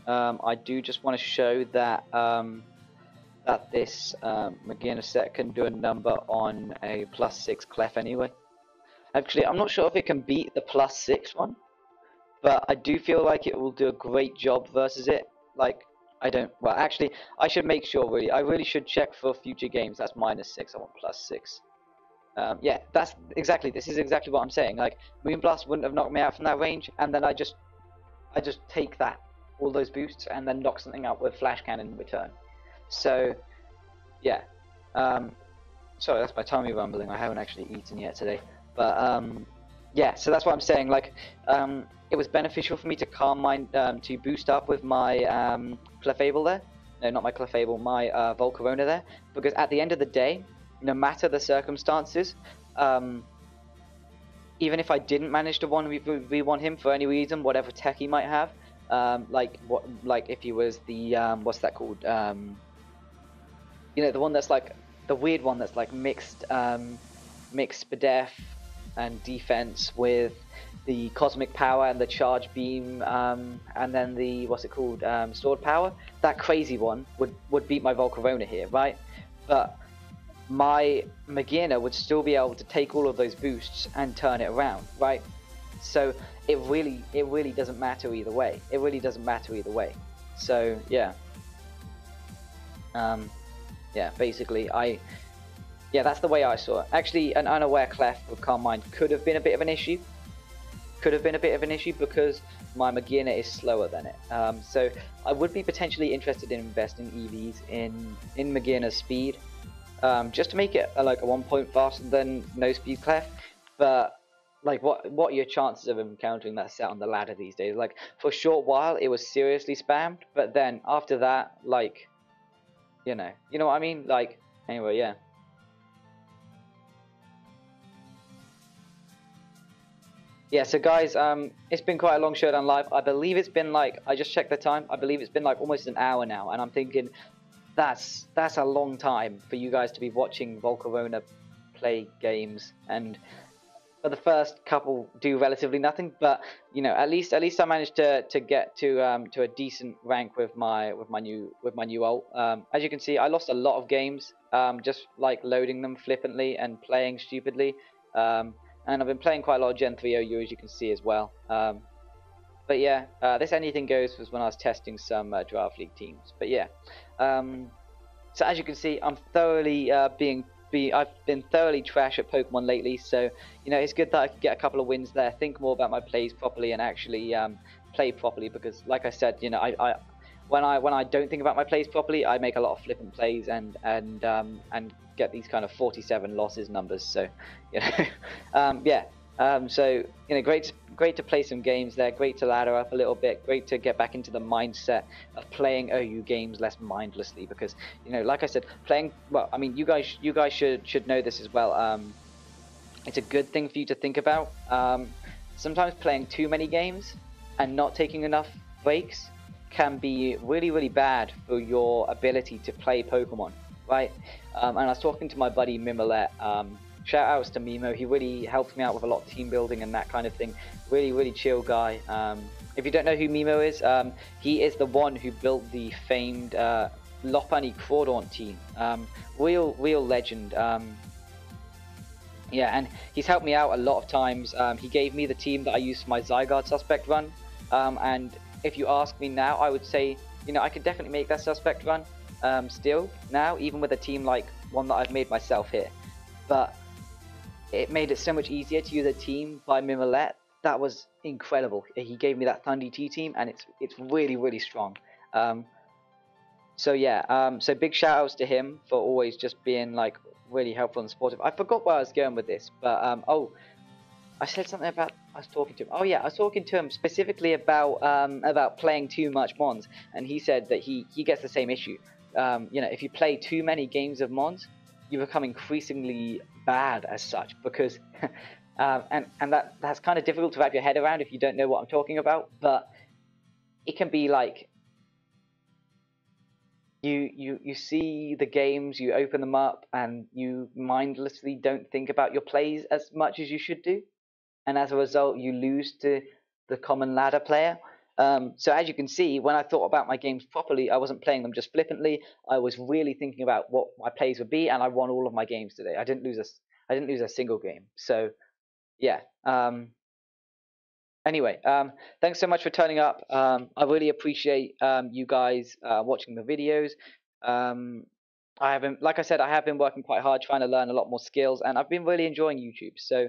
I do just want to show that that this Magina set can do a number on a +6 Clef anyway. Actually, I'm not sure if it can beat the +6 one, but I do feel like it will do a great job versus it. Like, well, actually, I should make sure, really. I really should check for future games. That's -6, I want +6. Yeah, this is exactly what I'm saying. Like, Moonblast wouldn't have knocked me out from that range, and then I I just take all those boosts and then knock something out with flash cannon in return. So yeah, sorry, that's my tummy rumbling. I haven't actually eaten yet today, but yeah. So that's what I'm saying. Like, it was beneficial for me to calm to boost up with my Clefable there. No, not my Clefable, my Volcarona there, because at the end of the day, no matter the circumstances, even if I didn't manage to one him for any reason, whatever tech he might have, like if he was the what's that called? You know, the one that's like the weird one that's like mixed Spadef and defense with the cosmic power and the charge beam, and then the what's it called, sword power. That crazy one would beat my Volcarona here, right? But my Magina would still be able to take all of those boosts and turn it around, right? So it really doesn't matter either way. It really doesn't matter either way. So yeah, yeah. Basically, yeah, that's the way I saw it. Actually, an unaware clef with Calm Mind could have been a bit of an issue. Because my Magina is slower than it. So I would be potentially interested in investing EVs in Magina's speed, just to make it like a 1 point faster than no speed clef. But like, what are your chances of encountering that set on the ladder these days? Like, for a short while it was seriously spammed, but then after that, like, you know what I mean? Like, anyway, yeah. Yeah, so guys, it's been quite a long showdown live. I believe it's been like, I just checked the time, I believe it's been like almost an hour now, and I'm thinking that's a long time for you guys to be watching Volcarona play games, and for the first couple do relatively nothing. But you know, at least I managed to get to a decent rank with my new ult. As you can see, I lost a lot of games just like loading them flippantly and playing stupidly. And I've been playing quite a lot of Gen 3 OU, as you can see as well. But yeah, this anything goes was when I was testing some draft league teams. But yeah, so as you can see, I'm thoroughly I've been thoroughly trash at Pokemon lately. So you know, it's good that I can get a couple of wins there, think more about my plays properly, and actually play properly. Because like I said, you know, when I don't think about my plays properly, I make a lot of flippant plays and get these kind of 47 losses numbers. So you know, yeah. So you know, great to play some games there. Great to ladder up a little bit. Great to get back into the mindset of playing OU games less mindlessly. Because you know, like I said, playing. Well, I mean, you guys should know this as well. It's a good thing for you to think about. Sometimes playing too many games and not taking enough breaks can be really bad for your ability to play Pokemon, right? And I was talking to my buddy Mimolette. Shout outs to Mimo. He really helped me out with a lot of team building and that kind of thing. Really chill guy. If you don't know who Mimo is, he is the one who built the famed Lopunny Crawdaunt team. Real legend. Yeah, and he's helped me out a lot of times. He gave me the team that I used for my Zygarde Suspect run. And if you ask me now, I would say, you know, I could definitely make that Suspect run still now, even with a team like one that I've made myself here. But it made it so much easier to use a team by Mimolette. That was incredible. He gave me that Thunder T team, and it's really strong. So yeah, so big shout outs to him for always just being like really helpful and supportive. I forgot where I was going with this, but oh, I said something about I was talking to him. Oh yeah, I was talking to him specifically about playing too much Mons, and he said that he gets the same issue. You know, if you play too many games of Mons, you become increasingly bad as such, because and that's kind of difficult to wrap your head around if you don't know what I'm talking about. But it can be like you see the games, you open them up, and you mindlessly don't think about your plays as much as you should do, and as a result you lose to the common ladder player. So as you can see, when I thought about my games properly, I wasn't playing them just flippantly. I was really thinking about what my plays would be, and I won all of my games today. I didn't lose a single game. So yeah. Anyway, thanks so much for turning up. I really appreciate you guys watching the videos. I have been working quite hard trying to learn a lot more skills, and I've been really enjoying YouTube. So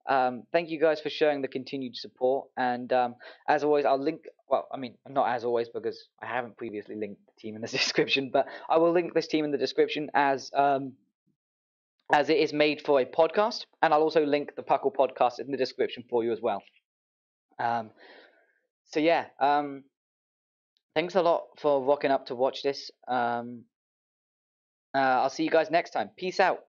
Thank you guys for showing the continued support. And as always, I'll link. Well, I mean, not as always because I haven't previously linked the team in the description, but I will link this team in the description as it is made for a podcast, and I'll also link the pucl podcast in the description for you as well. So yeah, thanks a lot for rocking up to watch this. I'll see you guys next time. Peace out.